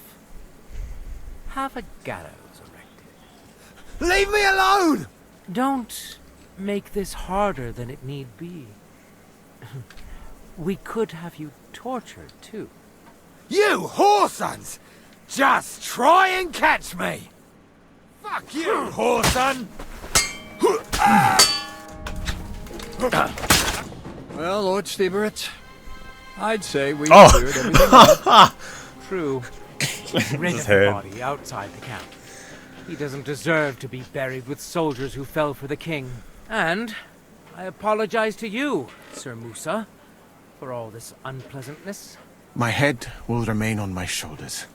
have a gallows erected. Leave me alone! Don't make this harder than it need be. We could have you tortured, too. You whoresons! Just try and catch me! Fuck you, whoreson! Well, Lord Stieberitz, I'd say we cleared everything up. True. Rid This of is the him. body outside the camp. He doesn't deserve to be buried with soldiers who fell for the king. And I apologize to you, Sir Musa, for all this unpleasantness. My head will remain on my shoulders.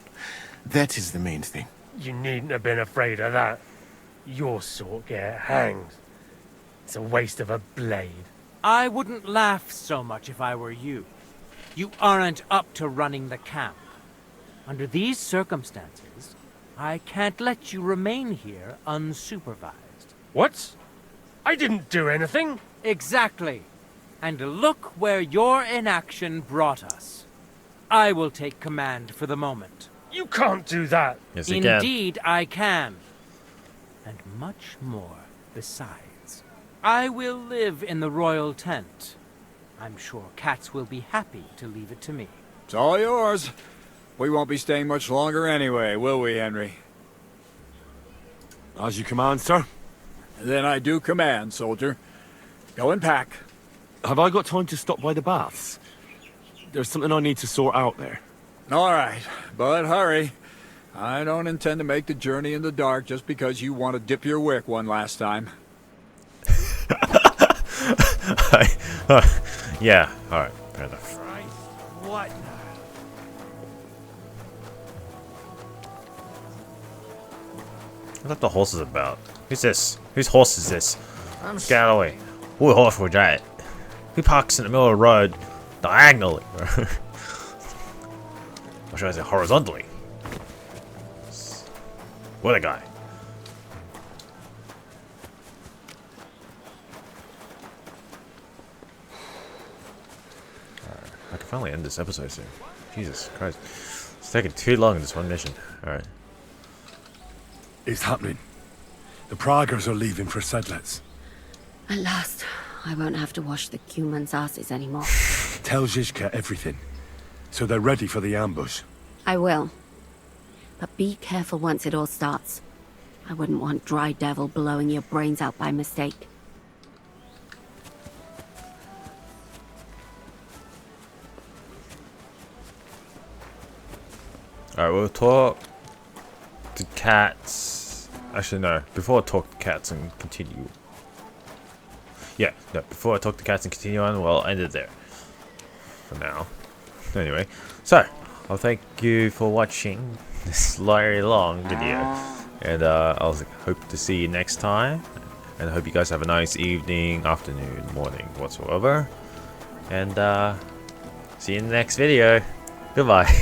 That is the main thing. You needn't have been afraid of that. Your sort get hanged. It's a waste of a blade. I wouldn't laugh so much if I were you. You aren't up to running the camp. Under these circumstances, I can't let you remain here unsupervised. What? I didn't do anything. Exactly. And look where your inaction brought us. I will take command for the moment. You can't do that. Yes, you can. Indeed, I can. And much more besides. I will live in the royal tent. I'm sure Katz will be happy to leave it to me. It's all yours. We won't be staying much longer anyway, will we, Henry? As you command, sir. Then I do command, soldier. Go and pack. Have I got time to stop by the baths? There's something I need to sort out there. All right, but hurry. I don't intend to make the journey in the dark just because you want to dip your wick one last time. Yeah, alright, fair enough. What now? What the horse is about? Who's this? Whose horse is this? Get out of the way. Whose horse was that? Who parks in the middle of the road diagonally? Or should I say horizontally? What a guy. Alright, I can finally end this episode soon. Jesus Christ. It's taking too long in this one mission. Alright. It's happening. The Praggers are leaving for Sedlitz. At last, I won't have to wash the Cumans' asses anymore. Tell Zizka everything, so they're ready for the ambush. I will. But be careful once it all starts. I wouldn't want Dry Devil blowing your brains out by mistake. Alright, we'll talk to cats. Actually, no. Before I talk to cats and continue. Yeah, no. Before I talk to cats and continue on, well, I'll end it there. For now. Anyway, so, I'll thank you for watching this very long video. And I'll hope to see you next time. And I hope you guys have a nice evening, afternoon, morning, whatsoever. And see you in the next video. Goodbye.